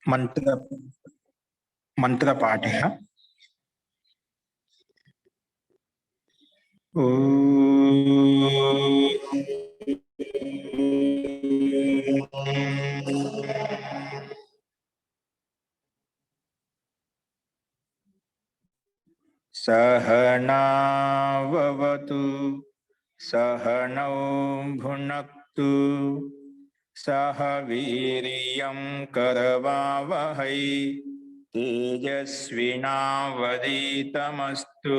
मंत्र मंत्रपाठः। सहनाववतु सहनौ भुनक्तु सह वीर्यं करवावहै तेजस्विनावधीतमस्तु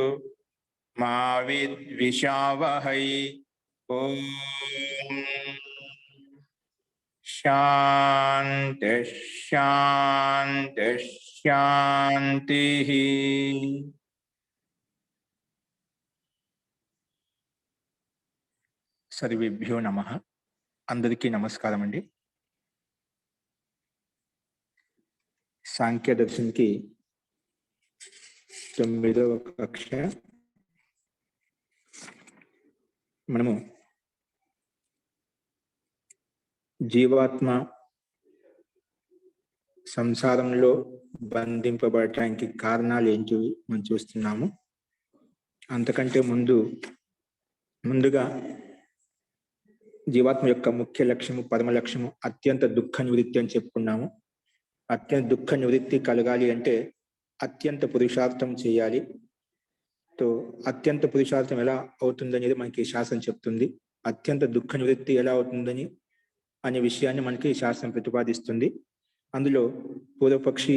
मा विद्विषावहै। ओम शांति शांति शांति। सर्वेभ्यो नमः। अंदरिकी नमस्कारम अंडी। सांख्य दर्शन की 9వ కక్ష మనము జీవాత్మ సంసారంలో బంధింపబడటానికి కారణాలు ఏంటి మనం చూస్తున్నాము. అంతకంటే ముందుగా జీవాత్మ యొక్క ముఖ్య లక్ష్యము పరమ లక్ష్యము అత్యంత దుఃఖ నివృత్తి అని చెప్పుకున్నాము. అత్యంత దుఃఖ నివృత్తి కలగాలి అంటే అత్యంత పురుషార్థం చేయాలి. తో అత్యంత పురుషార్థం ఎలా అవుతుందనేది మనకి శాస్త్రం చెప్తుంది. అత్యంత దుఃఖ నివృత్తి ఎలా అవుతుందని అనే విషయాన్ని మనకి శాస్త్రం ప్రతిపాదిస్తుంది. అందులో పూర్వపక్షి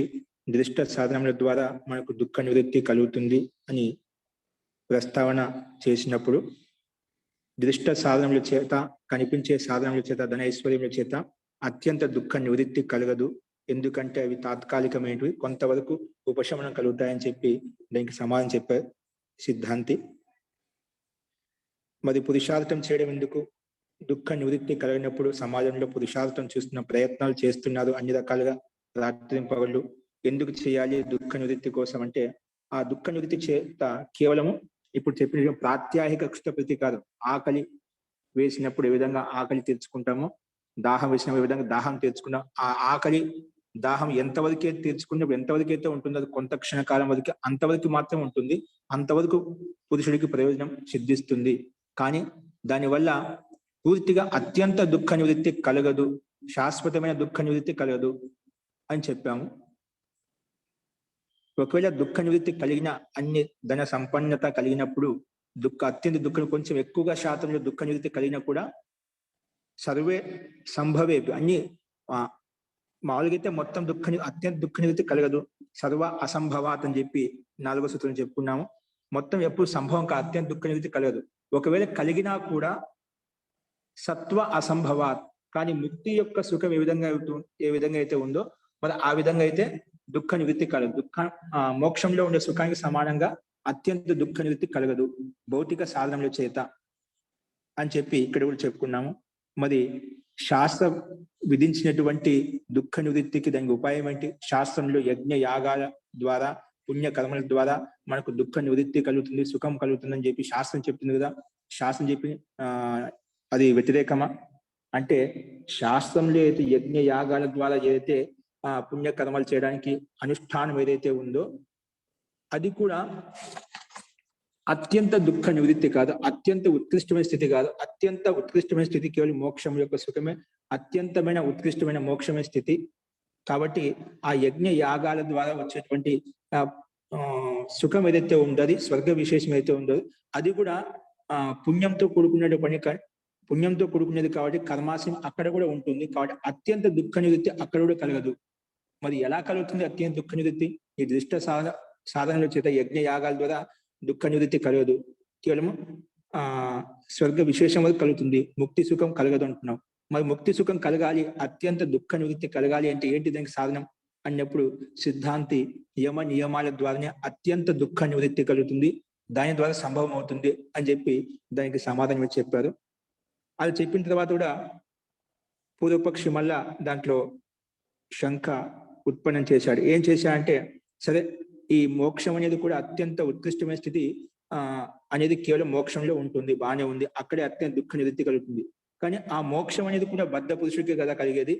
దృష్ట సాధనముల ద్వారా మనకు దుఃఖ నివృత్తి కలుగుతుంది అని ప్రస్తావన చేసినప్పుడు, దృష్ట సాధనముల చేత కనిపించే సాధనముల చేత ధనైశ్వర్యముల చేత అత్యంత దుఃఖ నివృత్తి కలగదు. ఎందుకంటే అవి తాత్కాలికమైనవి, కొంతవరకు ఉపశమనం కలుగుతాయని చెప్పి దానికి సమాధానం చెప్పారు సిద్ధాంతి. మరి పురుషార్థం చేయడం ఎందుకు? దుఃఖ నివృత్తి కలిగినప్పుడు సమాజంలో పురుషార్థం చూస్తున్న ప్రయత్నాలు చేస్తున్నారు అన్ని రకాలుగా రాత్రింపగళ్ళు. ఎందుకు చేయాలి దుఃఖ నివృత్తి కోసం అంటే, ఆ దుఃఖ నివృత్తి చేత కేవలము ఇప్పుడు చెప్పిన ప్రాత్యాహిక కృష్ణప్రతి కాదు. ఆకలి వేసినప్పుడు ఏ విధంగా ఆకలి తీర్చుకుంటామో, దాహం వేసినప్పుడు ఏ విధంగా దాహం తీర్చుకున్నాం. ఆ ఆకలి దాహం ఎంతవరకే తీర్చుకున్నప్పుడు ఎంతవరకైతే ఉంటుందో అది కొంత క్షణకాలం వరకు, అంతవరకు మాత్రం ఉంటుంది. అంతవరకు పురుషుడికి ప్రయోజనం సిద్ధిస్తుంది. కానీ దానివల్ల పూర్తిగా అత్యంత దుఃఖ నివృత్తి కలగదు, శాశ్వతమైన దుఃఖ నివృత్తి కలగదు అని చెప్పాము. ఒకవేళ దుఃఖ నివృత్తి కలిగిన అన్ని ధన సంపన్నత కలిగినప్పుడు అత్యంత దుఃఖం కొంచెం ఎక్కువగా శాతంలో దుఃఖ నివృత్తి కలిగినా కూడా సర్వే సంభవే అన్ని మామూలుగా అయితే మొత్తం అత్యంత దుఃఖ నివృత్తి కలగదు. సర్వ అసంభవాత్ అని చెప్పి 4వ సూత్రం చెప్పుకున్నాము. మొత్తం ఎప్పుడు సంభవం అత్యంత దుఃఖ నివృత్తి కలగదు. ఒకవేళ కలిగినా కూడా సత్వ అసంభవాత్. కానీ ముక్తి యొక్క సుఖం ఏ విధంగా అయితే ఉందో మరి ఆ విధంగా అయితే దుఃఖ నివృత్తి కలగదు. మోక్షంలో ఉండే సుఖానికి సమానంగా అత్యంత దుఃఖ నివృత్తి కలగదు భౌతిక సాధనల చేత అని చెప్పి ఇక్కడ కూడా చెప్పుకున్నాము. మరి శాస్త్రం విధించినటువంటి దుఃఖ నివృత్తికి దానికి ఉపాయం ఏంటి? శాస్త్రంలో యజ్ఞ యాగాల ద్వారా పుణ్య కర్మల ద్వారా మనకు దుఃఖ నివృత్తి కలుగుతుంది, సుఖం కలుగుతుందని చెప్పి శాస్త్రం చెప్తుంది కదా. శాస్త్రం చెప్పి అది వ్యతిరేకమా అంటే, శాస్త్రంలో అయితే యజ్ఞ యాగాల ద్వారా ఏదైతే పుణ్య కర్మలు చేయడానికి అనుష్ఠానం ఏదైతే ఉందో అది కూడా అత్యంత దుఃఖ నివృత్తి కాదు, అత్యంత ఉత్కృష్టమైన స్థితి కాదు. అత్యంత ఉత్కృష్టమైన స్థితి కేవలం మోక్షం యొక్క సుఖమే, అత్యంతమైన ఉత్కృష్టమైన మోక్షమైన స్థితి. కాబట్టి ఆ యజ్ఞ యాగాల ద్వారా వచ్చేటువంటి సుఖం ఏదైతే ఉందో, స్వర్గ విశేషం ఏదైతే ఉందో అది కూడా పుణ్యంతో కూడుకునే పని, పుణ్యంతో కూడుకునేది కాబట్టి కర్మాశయం అక్కడ కూడా ఉంటుంది. కాబట్టి అత్యంత దుఃఖ నివృత్తి అక్కడ కూడా కలగదు. మరి ఎలా కలుగుతుంది అత్యంత దుఃఖ నివృత్తి? ఈ దృష్ట సాధనల చేత యజ్ఞ యాగాల ద్వారా దుఃఖ నివృత్తి కలగదు, కేవలం స్వర్గ విశేషం వరకు కలుగుతుంది, ముక్తి సుఖం కలగదు అంటున్నాం. మరి ముక్తి సుఖం కలగాలి, అత్యంత దుఃఖ నివృత్తి కలగాలి అంటే ఏంటి దానికి సాధనం అన్నప్పుడు సిద్ధాంతి యమ నియమాల ద్వారానే అత్యంత దుఃఖ నివృత్తి కలుగుతుంది, దాని ద్వారా సంభవం అవుతుంది అని చెప్పి దానికి సమాధానం చెప్పారు. అది చెప్పిన తర్వాత కూడా పూర్వపక్షి మళ్ళా దాంట్లో శంక ఉత్పన్నం చేశాడు. ఏం చేశాడంటే, సరే ఈ మోక్షం అనేది కూడా అత్యంత ఉత్కృష్టమైన స్థితి అనేది కేవలం మోక్షంలో ఉంటుంది, బాగానే ఉంది, అక్కడే అత్యంత దుఃఖ నివృత్తి కలుగుతుంది. కానీ ఆ మోక్షం అనేది కూడా బద్ధ పురుషుడికే కదా కలిగేది.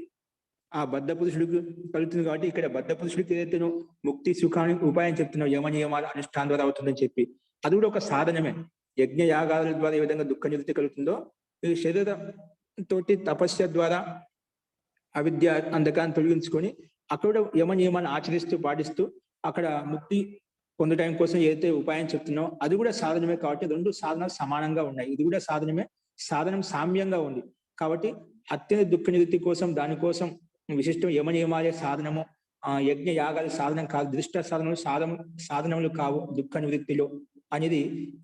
ఆ బద్ధ పురుషుడికి కలుగుతుంది కాబట్టి ఇక్కడ బద్ధ పురుషుడికి ఏదైతే నువ్వు ముక్తి సుఖానికి ఉపాయం చెప్తున్నావు యమ నియమాల అనుష్ఠానం ద్వారా అవుతుందని చెప్పి అది కూడా ఒక సాధనమే. యజ్ఞ యాగాల ద్వారా ఏ విధంగా దుఃఖ నివృత్తి కలుగుతుందో ఈ శరీరం తోటి తపస్య ద్వారా అవిద్య అంధకాన్ని తొలగించుకొని అక్కడ యమ నియమాన్ని ఆచరిస్తూ పాటిస్తూ అక్కడ ముక్తి పొందడం కోసం ఏదైతే ఉపాయం చెప్తున్నావు అది కూడా సాధనమే. కాబట్టి రెండు సాధనాలు సమానంగా ఉన్నాయి. ఇది కూడా సాధనమే, సాధనం సామ్యంగా ఉంది. కాబట్టి అత్యంత దుఃఖ నివృత్తి కోసం దానికోసం విశిష్టం యమ నియమాలే సాధనము, యజ్ఞ యాగాల సాధనం కాదు, దృష్ట సాధనలు సాధనములు కావు దుఃఖ నివృత్తిలో అనేది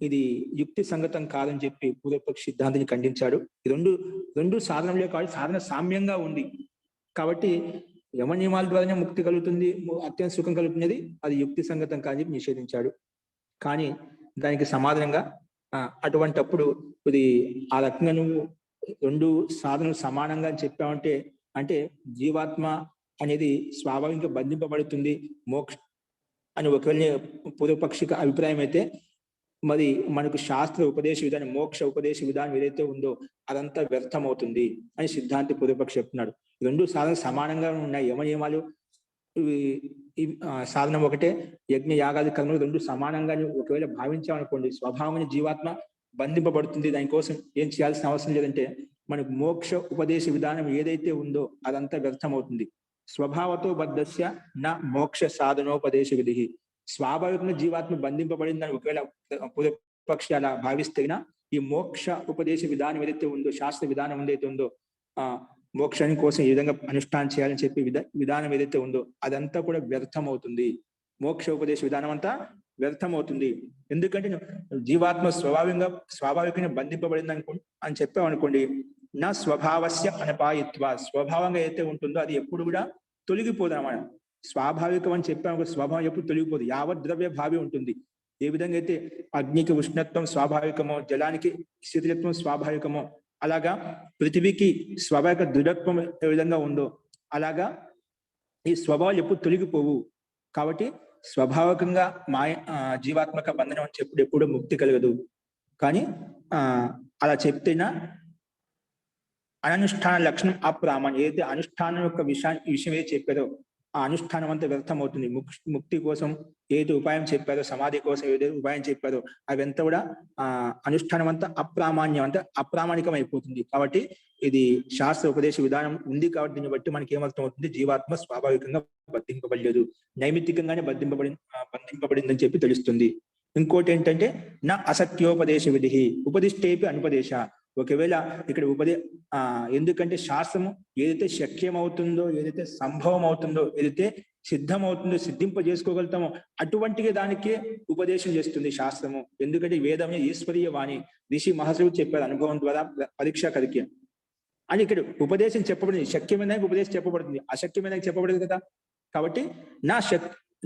ఇది యుక్తి సంగతం కాదని చెప్పి పూర్వపక్ష సిద్ధాంతిని ఖండించాడు. ఈ రెండు సాధనలే కాదు, సాధన సామ్యంగా ఉంది. కాబట్టి యమ నియమాల ద్వారానే ముక్తి కలుగుతుంది, అత్యంత సుఖం కలుగుతున్నది, అది యుక్తి సంగతం కాదని నిషేధించాడు. కానీ దానికి సమాధానంగా అటువంటప్పుడు ఇది ఆ రకంగా నువ్వు రెండు సాధనలు సమానంగా చెప్పావంటే అంటే జీవాత్మ అనేది స్వాభావికంగా బంధింపబడుతుంది మోక్ష అని ఒకవేళ పూర్వపక్షిక అభిప్రాయం అయితే మరి మనకు శాస్త్ర ఉపదేశ విధానం మోక్ష ఉపదేశ విధానం ఏదైతే ఉందో అదంతా వ్యర్థమవుతుంది అని సిద్ధాంతి పూర్వపక్షి చెప్తున్నాడు. రెండు సాధన సమానంగా ఉన్నాయి. యమ నియమాలు సాధనం ఒకటే, యజ్ఞ యాగాది కర్మలు రెండు సమానంగా ఒకవేళ భావించామనుకోండి స్వభావమైన జీవాత్మ బంధింపబడుతుంది. దానికోసం ఏం చేయాల్సిన అవసరం లేదంటే మనకు మోక్ష ఉపదేశ విధానం ఏదైతే ఉందో అదంతా వ్యర్థమవుతుంది. స్వభావతో బద్ధస్య నా మోక్ష సాధనోపదేశ విధి. స్వాభావికంగా జీవాత్మ బంధింపబడిందని ఒకవేళ పూర్వపక్షి అలా భావిస్తేనా ఈ మోక్ష ఉపదేశ విధానం ఏదైతే ఉందో శాస్త్ర విధానం ఏదైతే ఉందో మోక్షాని కోసం ఏ విధంగా అనుష్ఠానం చేయాలని చెప్పి విధానం ఏదైతే ఉందో అదంతా కూడా వ్యర్థమవుతుంది. మోక్ష ఉపదేశ విధానం అంతా వ్యర్థమవుతుంది. ఎందుకంటే జీవాత్మ స్వాభావికంగా బంధింపబడింది అని చెప్పామనుకోండి, నా స్వభావస్య అనపాయిత్వ, స్వభావంగా ఏదైతే ఉంటుందో అది ఎప్పుడు కూడా తొలగిపోదు అన్నమాట. స్వాభావికం అని చెప్పాము, స్వభావం ఎప్పుడు తొలగిపోదు, యావత్ ద్రవ్య భావి ఉంటుంది. ఏ విధంగా అయితే అగ్నికి ఉష్ణత్వం స్వాభావికమో, జలానికి శీతలత్వం స్వాభావికమో, అలాగా పృథివీకి స్వాభావిక దృఢత్వం ఏ విధంగా ఉందో అలాగా ఈ స్వభావాలు ఎప్పుడు తొలగిపోవు. కాబట్టి స్వభావికంగా జీవాత్మక బంధనం అని చెప్పుడు ఎప్పుడు ముక్తి కలగదు. కానీ అలా చెప్తేనా అనుష్ఠాన లక్షణం అప్రామాణ్యం, ఏదైతే అనుష్ఠానం యొక్క విషయం ఏది చెప్పారో ఆ అనుష్ఠానం అంతా వ్యర్థమవుతుంది. ముక్తి కోసం ఏది ఉపాయం చెప్పారో, సమాధి కోసం ఏదైతే ఉపాయం చెప్పారో అవంతా కూడా అనుష్ఠానం అంతా అప్రామాణ్యం, అంటే అప్రామాణికం అయిపోతుంది. కాబట్టి ఇది శాస్త్ర ఉపదేశ విధానం ఉంది కాబట్టి దీన్ని బట్టి మనకి ఏమర్థం అవుతుంది, జీవాత్మ స్వాభావికంగా బంధింపబడలేదు, నైమిత్తికంగానే బంధింపబడిందని చెప్పి తెలుస్తుంది. ఇంకోటి ఏంటంటే నా అసత్యోపదేశ విధి ఉపదిష్టేపి అనుపదేశ. ఒకవేళ ఇక్కడ ఎందుకంటే శాస్త్రము ఏదైతే శక్యం అవుతుందో, ఏదైతే సంభవం అవుతుందో, ఏదైతే సిద్ధమవుతుందో, సిద్ధింపజేసుకోగలుగుతామో అటువంటి దానికే ఉపదేశం చేస్తుంది శాస్త్రము. ఎందుకంటే వేదమే ఈశ్వరీయ వాణి, ఋషి మహర్షులు చెప్పారు అనుభవం ద్వారా పరీక్ష కలిగి అని ఇక్కడ ఉపదేశం చెప్పబడింది. శక్యమైన ఉపదేశం చెప్పబడుతుంది, అశక్యమైన చెప్పబడదు కదా. కాబట్టి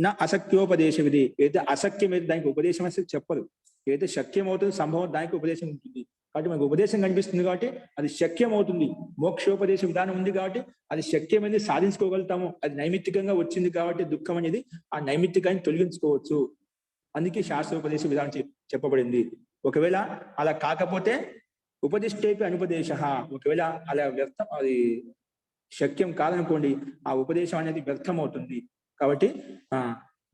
నా అసక్యోపదేశ విధి, ఏదైతే అసక్యం అయితే దానికి ఉపదేశం అసలు చెప్పదు, ఏదైతే శక్యం అవుతుంది సంభవం దానికి ఉపదేశం ఉంటుంది. కాబట్టి మనకు ఉపదేశం కనిపిస్తుంది కాబట్టి అది శక్యం అవుతుంది. మోక్షోపదేశ విధానం ఉంది కాబట్టి అది శక్యమైనది సాధించుకోగలుగుతాము. అది నైమిత్తికంగా వచ్చింది కాబట్టి దుఃఖం అనేది ఆ నైమిత్తికాన్ని తొలగించుకోవచ్చు. అందుకే శాస్త్రోపదేశ విధానం చెప్పబడింది. ఒకవేళ అలా కాకపోతే ఉపదిష్టేపి అనుపదేశ, ఒకవేళ అలా వ్యర్థం అది శక్యం కాదనుకోండి ఆ ఉపదేశం అనేది వ్యర్థం అవుతుంది. కాబట్టి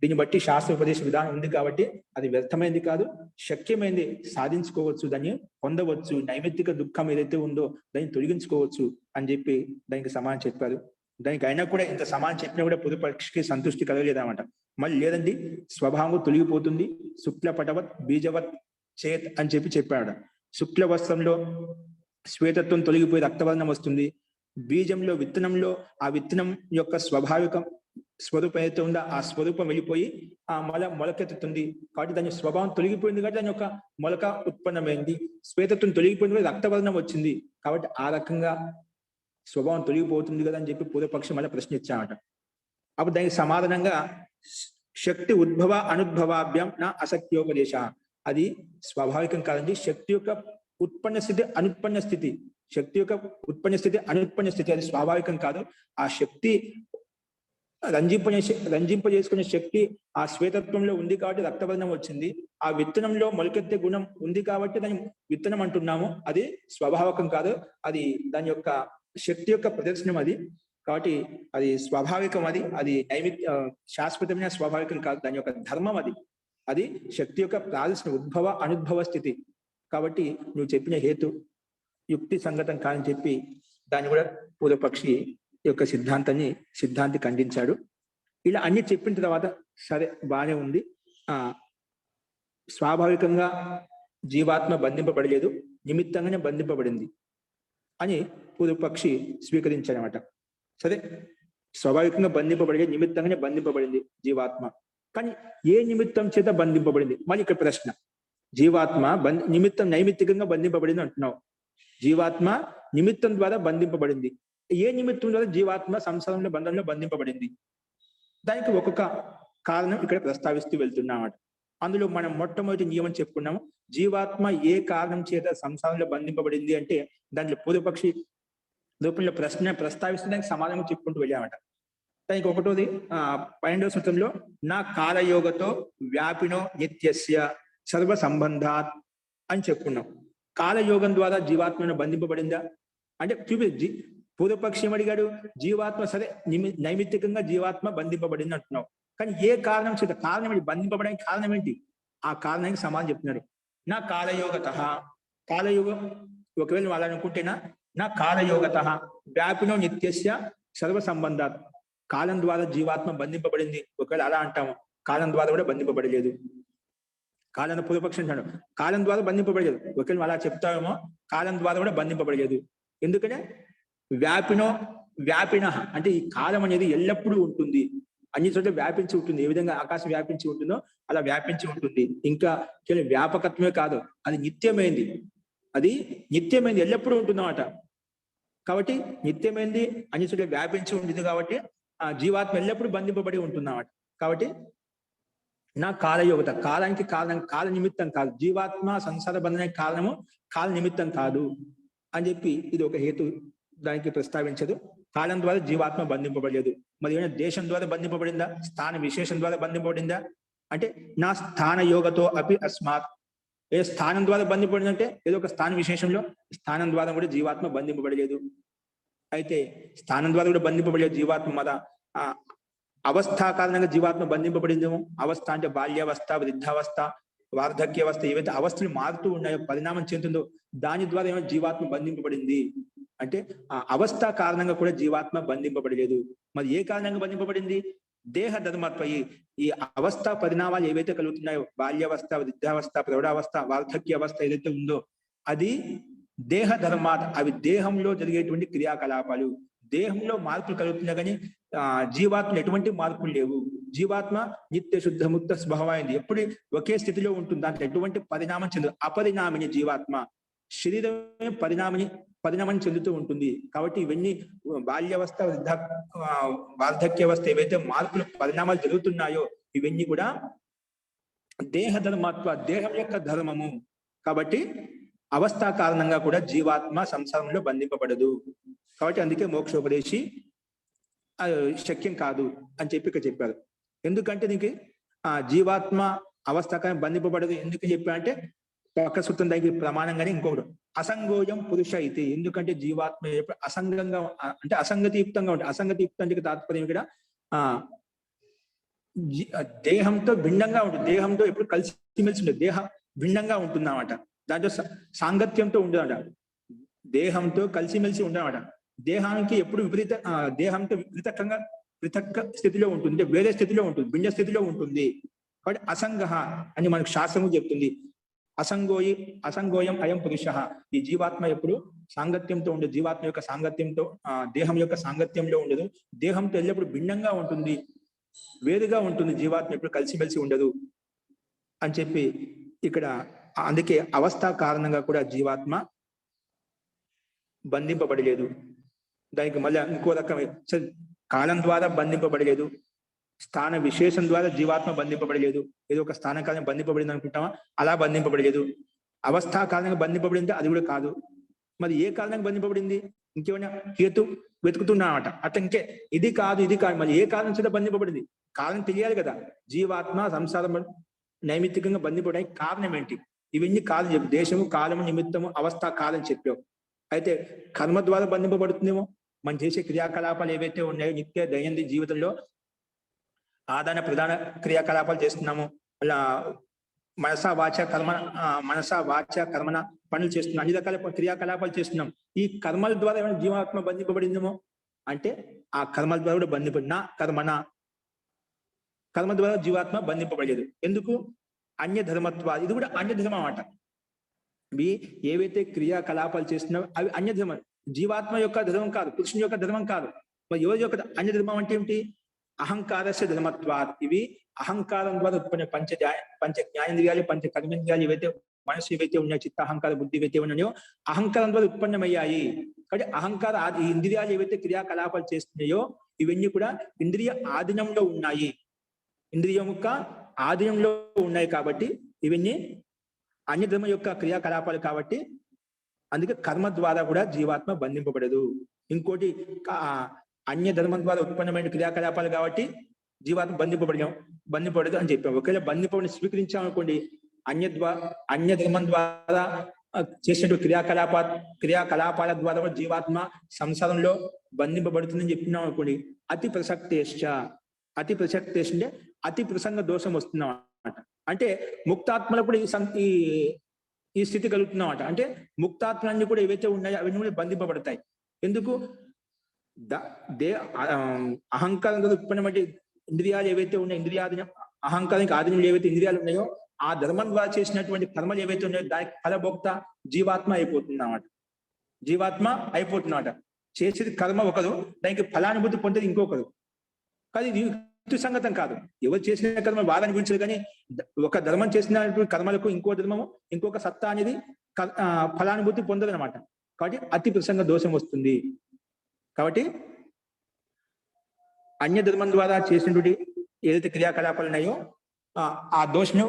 దీన్ని బట్టి శాస్త్ర ఉపదేశ విధానం ఉంది కాబట్టి అది వ్యర్థమైంది కాదు, శక్యమైంది, సాధించుకోవచ్చు, దాన్ని పొందవచ్చు. నైమిత్తిక దుఃఖం ఏదైతే ఉందో దాన్ని తొలగించుకోవచ్చు అని చెప్పి దానికి సమానం చెప్పారు. దానికి అయినా కూడా ఇంత సమానం చెప్పినా కూడా పూర్వపక్షికి సంతృష్టి కలగలేదన్నమాట. మళ్ళీ లేదండి స్వభావం తొలగిపోతుంది, శుక్ల పటవత్ బీజవత్ చేత్ అని చెప్పాడు. శుక్ల వస్త్రంలో శ్వేతత్వం తొలగిపోయి రక్తవర్ణం వస్తుంది. బీజంలో విత్తనంలో ఆ విత్తనం యొక్క స్వాభావికం స్వరూపం ఏదైతే ఉందో ఆ స్వరూపం వెళ్ళిపోయి ఆ మొలకెత్తుతుంది. కాబట్టి దాని స్వభావం తొలగిపోయింది కాబట్టి దాని యొక్క మొలక ఉత్పన్నమైంది. శ్వేతత్వం తొలగిపోయింది కాబట్టి రక్తవర్ణం వచ్చింది. కాబట్టి ఆ రకంగా స్వభావం తొలగిపోతుంది కదా అని చెప్పి పూర్వపక్షం మళ్ళీ ప్రశ్నించామట. అప్పుడు దానికి సమాధానంగా శక్తి ఉద్భవ అనుద్భవాభ్యం నా అసక్యోపదేశ, అది స్వాభావికం కాదండి. శక్తి యొక్క ఉత్పన్న స్థితి అనుత్పన్న స్థితి, శక్తి యొక్క ఉత్పన్న స్థితి అనుత్పన్న స్థితి అది స్వాభావికం కాదు. ఆ శక్తి రంజింపజేసుకునే శక్తి ఆ శ్వేతత్వంలో ఉంది కాబట్టి రక్తవర్ణం వచ్చింది. ఆ విత్తనంలో మొలకెత్తే గుణం ఉంది కాబట్టి దాన్ని విత్తనం అంటున్నాము. అది స్వాభావికం కాదు, అది దాని యొక్క శక్తి యొక్క ప్రదర్శనం. అది కాబట్టి అది స్వాభావికం, అది శాశ్వతమైన స్వాభావికం కాదు, దాని యొక్క ధర్మం అది. అది శక్తి యొక్క ప్రాదేశిక ఉద్భవ అనుద్భవ స్థితి. కాబట్టి నువ్వు చెప్పిన హేతు యుక్తి సంగతం కాదని చెప్పి దాన్ని కూడా పూర్వపక్షి యొక్క సిద్ధాంతి ఖండించాడు. ఇలా అన్ని చెప్పిన తర్వాత సరే బానే ఉంది, స్వాభావికంగా జీవాత్మ బంధింపబడలేదు, నిమిత్తంగానే బంధింపబడింది అని పూర్వపక్షి స్వీకరించాడనమాట. సరే, స్వాభావికంగా బంధింపబడి నిమిత్తంగానే బంధింపబడింది జీవాత్మ, కానీ ఏ నిమిత్తం చేత బంధింపబడింది? మళ్ళీ ఇక్కడ ప్రశ్న. జీవాత్మ నైమిత్తికంగా బంధింపబడింది అంటున్నావు. జీవాత్మ నిమిత్తం ద్వారా బంధింపబడింది. ఏ నిమిత్తం ద్వారా జీవాత్మ సంసారంలో బంధంలో బంధింపబడింది? దానికి ఒక్కొక్క కారణం ఇక్కడ ప్రస్తావిస్తూ వెళ్తున్నామట. అందులో మనం మొట్టమొదటి నియమం చెప్పుకున్నాము. జీవాత్మ ఏ కారణం చేత సంసారంలో బంధింపబడింది అంటే దాంట్లో పూర్వపక్షి రూపంలో ప్రశ్న ప్రస్తావిస్తే దానికి సమాధానం చెప్పుకుంటూ వెళ్ళామట. దానికి ఒకటోది 12వ సూత్రంలో నా కాలయోగతో వ్యాపినో నిత్యస్య సర్వ సంబంధాత్ అని చెప్పుకున్నాం. కాలయోగం ద్వారా జీవాత్మను బంధింపబడిందా అంటే పూర్వపక్షి ఏమడిగాడు? జీవాత్మ సరే నైమిత్తికంగా జీవాత్మ బంధింపబడింది అంటున్నావు, కానీ ఏ కారణం చేత? కారణం ఏంటి? బంధింపబడడానికి కారణం ఏంటి? ఆ కారణానికి సమాధానం చెప్తున్నాడు. నా కాలయోగత, కాలయోగం ఒకవేళ వాళ్ళు అనుకుంటేనా, నా కాలయోగత వ్యాపినో నిత్యస్య సర్వ సంబంధాత్, కాలం ద్వారా జీవాత్మ బంధింపబడింది. ఒకవేళ అలా అంటాము, కాలం ద్వారా కూడా బంధింపబడలేదు. కాలం పూర్వపక్షి అంటాడు కాలం ద్వారా బంధింపబడలేదు. ఒకవేళ అలా చెప్తామేమో, కాలం ద్వారా కూడా బంధింపబడలేదు. ఎందుకంటే వ్యాపిన అంటే ఈ కాలం అనేది ఎల్లప్పుడూ ఉంటుంది, అన్ని చోట్ల వ్యాపించి ఉంటుంది. ఏ విధంగా ఆకాశం వ్యాపించి ఉంటుందో అలా వ్యాపించి ఉంటుంది. ఇంకా కేవలం వ్యాపకత్వమే కాదు, అది నిత్యమైంది, ఎల్లప్పుడూ ఉంటుందన్నమాట. కాబట్టి నిత్యమైంది, అన్ని చోట్ల వ్యాపించి ఉంటుంది. కాబట్టి ఆ జీవాత్మ ఎల్లప్పుడూ బంధింపబడి ఉంటుందన్నమాట. కాబట్టి నా కాలయోగత, కాలానికి కారణం కాల నిమిత్తం కాదు, జీవాత్మ సంసార బంధనానికి కారణము కాల నిమిత్తం కాదు అని చెప్పి ఇది ఒక హేతు దానికి ప్రస్తావించదు. కాలం ద్వారా జీవాత్మ బంధింపబడలేదు. మరి ఏమైనా దేశం ద్వారా బంధింపబడిందా? స్థాన విశేషం ద్వారా బంధింపబడిందా అంటే నా స్థాన యోగతో అపి అస్మాత్, ఏ స్థానం ద్వారా బంధింపబడిందంటే ఏదో ఒక స్థాన విశేషంలో స్థానం ద్వారా కూడా జీవాత్మ బంధింపబడలేదు. అయితే స్థానం ద్వారా కూడా బంధింపబడలేదు జీవాత్మ. మన అవస్థ కారణంగా జీవాత్మ బంధింపబడిందేమో. అవస్థ అంటే బాల్యావస్థ, వృద్ధావస్థ, వార్ధక్యావస్థ, ఏవైతే అవస్థలు మారుతూ ఉన్నాయో, పరిణామం చెందుతుందో దాని ద్వారా ఏమైనా జీవాత్మ బంధింపబడింది అంటే ఆ అవస్థ కారణంగా కూడా జీవాత్మ బంధింపబడలేదు. మరి ఏ కారణంగా బంధింపబడింది? దేహ ధర్మత్వ. ఈ అవస్థ పరిణామాలు ఏవైతే కలుగుతున్నాయో, బాల్యావస్థ, వృద్ధావస్థ, ప్రౌఢావస్థ, వార్ధక్యావస్థ ఏదైతే ఉందో అది దేహ ధర్మాత్, అవి దేహంలో జరిగేటువంటి క్రియాకలాపాలు. దేహంలో మార్పులు కలుగుతున్నాయి కానీ జీవాత్మ ఎటువంటి మార్పులు లేవు. జీవాత్మ నిత్య శుద్ధ ముక్త స్వభావమైంది, ఎప్పుడు ఒకే స్థితిలో ఉంటుంది. దాంట్లో ఎటువంటి పరిణామం చెందదు. అపరిణామిని జీవాత్మ, శరీరమే పరిణామం చెందుతూ ఉంటుంది. కాబట్టి ఇవన్నీ బాల్యావస్థ, వార్ధక్యావస్థ ఏవైతే మార్పులు పరిణామాలు జరుగుతున్నాయో ఇవన్నీ కూడా దేహ ధర్మత్వ, దేహం యొక్క ధర్మము. కాబట్టి అవస్థ కారణంగా కూడా జీవాత్మ సంసారంలో బంధింపబడదు. కాబట్టి అందుకే మోక్షోపదేశి శక్యం కాదు అని చెప్పి ఇక్కడ చెప్పారు. ఎందుకంటే నీకు జీవాత్మ అవస్థ కానీ బంధింపబడదు ఎందుకు చెప్పా అంటే పక్క సూత్రం దానికి ప్రమాణంగానే ఇంకొకటి అసంగోయం పురుష అయితే. ఎందుకంటే జీవాత్మ ఎప్పుడు అసంగంగా అంటే అసంగతియుక్తంగా ఉంటుంది. అసంగతియుక్తం అంటే తాత్పర్యం ఇక్కడ దేహంతో భిన్నంగా ఉంటుంది. దేహంతో ఎప్పుడు కలిసిమెలిసి ఉంటుంది. దేహం భిన్నంగా ఉంటుంది అన్నమాట. దాంట్లో సాంగత్యంతో ఉండదట. దేహంతో కలిసిమెలిసి ఉండదన్నమాట. దేహానికి ఎప్పుడు దేహంతో పృథక్ స్థితిలో ఉంటుంది, వేరే స్థితిలో ఉంటుంది, భిన్న స్థితిలో ఉంటుంది. కాబట్టి అసంగ అని మనకు శాస్త్రము చెప్తుంది. అసంగోయం అయం పురుష. ఈ జీవాత్మ ఎప్పుడు సాంగత్యంతో ఉండదు. జీవాత్మ యొక్క సాంగత్యంతో దేహం యొక్క సాంగత్యంలో ఉండదు. దేహంతో ఎల్లప్పుడు భిన్నంగా ఉంటుంది, వేరుగా ఉంటుంది. జీవాత్మ ఎప్పుడు కలిసిమెలిసి ఉండదు అని చెప్పి ఇక్కడ అందుకే అవస్థ కారణంగా కూడా జీవాత్మ బంధింపబడలేదు. దానికి మళ్ళీ ఇంకో రకమైన కాలం ద్వారా బంధింపబడలేదు, స్థాన విశేషం ద్వారా జీవాత్మ బంధింపబడలేదు. ఏదో ఒక స్థాన కాలం బంధింపబడింది అనుకుంటామా, అలా బంధింపబడలేదు. అవస్థ కారణంగా బంధింపబడింది అది కూడా కాదు. మరి ఏ కారణంగా బంధింపబడింది? ఇంకేమైనా హేతు వెతుకుతున్నామట. అట్లా ఇది కాదు ఇది కాదు, మరి ఏ కారణం చేత బంధింపబడింది? కారణం తెలియాలి కదా. జీవాత్మ సంసారం నైమిత్తికంగా బంధింపబడడానికి కారణం ఏంటి? ఇవన్నీ కాలం చెప్పు. దేశము, కాలము, నిమిత్తము, అవస్థ, కాలం చెప్పావు. అయితే కర్మ ద్వారా బంధింపబడుతుందేమో. మనం చేసే క్రియాకలాపాలు ఏవైతే ఉన్నాయో నిత్య దైనందిన జీవితంలో ఆదాన ప్రధాన క్రియాకలాపాలు చేస్తున్నాము. అలా మనస వాచ కర్మణ పనులు చేస్తున్నాం. అన్ని రకాల క్రియాకలాపాలు చేస్తున్నాం. ఈ కర్మల ద్వారా ఏమైనా జీవాత్మ బంధింపబడిందేమో అంటే ఆ కర్మల ద్వారా కూడా బంధింపబడిన కర్మ ద్వారా జీవాత్మ బంధింపబడలేదు. ఎందుకు? అన్య ధర్మత్వ, ఇది కూడా అన్య ధర్మం అన్నమాట. ఇవి ఏవైతే క్రియాకలాపాలు చేస్తున్నావో అవి అన్య ధర్మం. జీవాత్మ యొక్క ధర్మం కాదు, పురుషుని యొక్క ధర్మం కాదు. మరి ఎవరి యొక్క అన్య ధర్మం అంటే ఏమిటి? అహంకారస్య ధర్మత్వాత్. ఇవి అహంకారం ద్వారా ఉత్పన్న పంచ జ్ఞానేంద్రియాలు, పంచ కర్మేంద్రియాలు ఏవైతే మనసు ఏవైతే ఉన్నాయో, చిత్త అహంకార బుద్ధి ఏవైతే ఉన్నాయో అహంకారం ద్వారా ఉత్పన్నమయ్యాయి. కాబట్టి అహంకార ఈ ఇంద్రియాలు ఏవైతే క్రియాకలాపాలు చేస్తున్నాయో ఇవన్నీ కూడా ఇంద్రియ ఆధీనంలో ఉన్నాయి. ఇంద్రియం యొక్క ఆధీనంలో ఉన్నాయి కాబట్టి ఇవన్నీ అన్య ధర్మ యొక్క క్రియాకలాపాలు కాబట్టి అందుకే కర్మ ద్వారా కూడా జీవాత్మ బంధింపబడదు. ఇంకోటి అన్య ధర్మం ద్వారా ఉత్పన్నమైన క్రియాకలాపాలు కాబట్టి జీవాత్మ బంధింపబడదు అని చెప్పాం. ఒకవేళ బంధింపబడి స్వీకరించామనుకోండి, అన్య ధర్మం ద్వారా చేసినటువంటి క్రియాకలాపాల ద్వారా కూడా జీవాత్మ సంసారంలో బంధింపబడుతుందని చెప్పినాం అనుకోండి. అతి ప్రసక్తేశ్చ అంటే అతి ప్రసంగ దోషం వస్తున్నాం అన్నమాట. అంటే ముక్తాత్మలకు కూడా ఈ స్థితి కలుగుతున్నాం. అంటే ముక్తాత్మలన్నీ కూడా ఏవైతే ఉన్నాయో అవన్నీ కూడా బంధింపబడతాయి. ఎందుకు? అహంకారంగా ఉత్పన్నమైన ఇంద్రియాలు ఏవైతే ఉన్నాయో, ఇంద్రియాధీనం, అహంకారానికి ఆధీనంలో ఏవైతే ఇంద్రియాలు ఉన్నాయో ఆ ధర్మం ద్వారా చేసినటువంటి కర్మలు ఏవైతే ఉన్నాయో దానికి ఫలభోక్త జీవాత్మ అయిపోతుందన్నమాట. చేసేది కర్మ ఒకరు, దానికి ఫలానుభూతి పొందేది ఇంకొకరు. కానీ ఇది యుక్తి సంగతం కాదు. ఎవరు చేసిన కర్మ వారు అనిపించదు. కానీ ఒక ధర్మం చేసినటువంటి కర్మలకు ఇంకో ధర్మము, ఇంకొక సత్తా అనేది ఫలానుభూతి పొందదు అనమాట. కాబట్టి అతి ప్రసంగ దోషం వస్తుంది. కాబట్టి అన్య ధర్మం ద్వారా చేసినటువంటి ఏదైతే క్రియాకలాపాలు ఉన్నాయో ఆ దోషను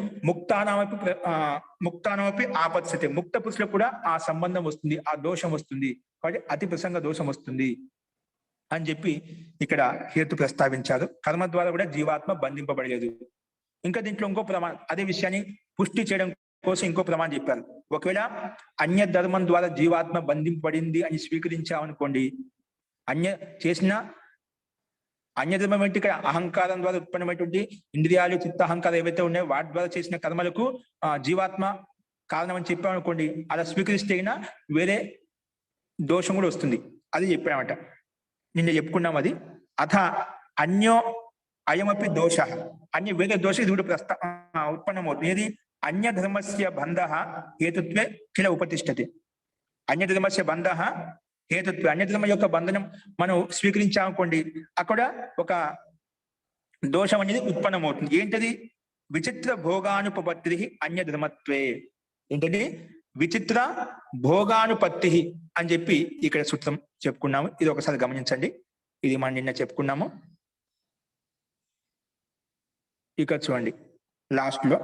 ముక్తానమపి ఆపత్సతే, ముక్త పురుషులకు కూడా ఆ సంబంధం వస్తుంది, ఆ దోషం వస్తుంది. కాబట్టి అతి ప్రసంగ దోషం వస్తుంది అని చెప్పి ఇక్కడ హేతు ప్రస్తావించారు. కర్మ ద్వారా కూడా జీవాత్మ బంధింపబడలేదు. ఇంకా దీంట్లో ఇంకో ప్రమాణం, అదే విషయాన్ని పుష్టి చేయడం కోసం ఇంకో ప్రమాణం చెప్పారు. ఒకవేళ అన్య ధర్మం ద్వారా జీవాత్మ బంధింపబడింది అని స్వీకరించామనుకోండి, అన్య ధర్మం ఏంటి? ఇక్కడ అహంకారం ద్వారా ఉత్పన్నమైనటువంటి ఇంద్రియాలు, చిత్త అహంకారం ఏవైతే ఉన్నాయో వాటి ద్వారా చేసిన కర్మలకు జీవాత్మ కారణం అని చెప్పామనుకోండి, అలా స్వీకరిస్తే వేరే దోషం కూడా వస్తుంది. అది చెప్పామట, నిన్న చెప్పుకున్నాం. అది అథ అన్యో అయమపి దోష, అన్య వేరే దోష ఇది కూడా ఉత్పన్నమవుతుంది. ఏది? అన్య ధర్మస్య బంధ హేతుత్వే కిల ఉపతిష్టతి. అన్య ధర్మస్య బంధ హేతుత్వే, అన్య ధర్మం యొక్క బంధనం మనం స్వీకరించామనుకోండి, అక్కడ ఒక దోషం అనేది ఉత్పన్నమవుతుంది. ఏంటది? విచిత్ర భోగానుపపత్తి అన్య ధర్మత్వే. ఏంటది? విచిత్ర భోగానుపత్తి అని చెప్పి ఇక్కడ సూత్రం చెప్పుకున్నాము. ఇది ఒకసారి గమనించండి. ఇది మనం నిన్న చెప్పుకున్నాము. ఇక చూడండి లాస్ట్ లో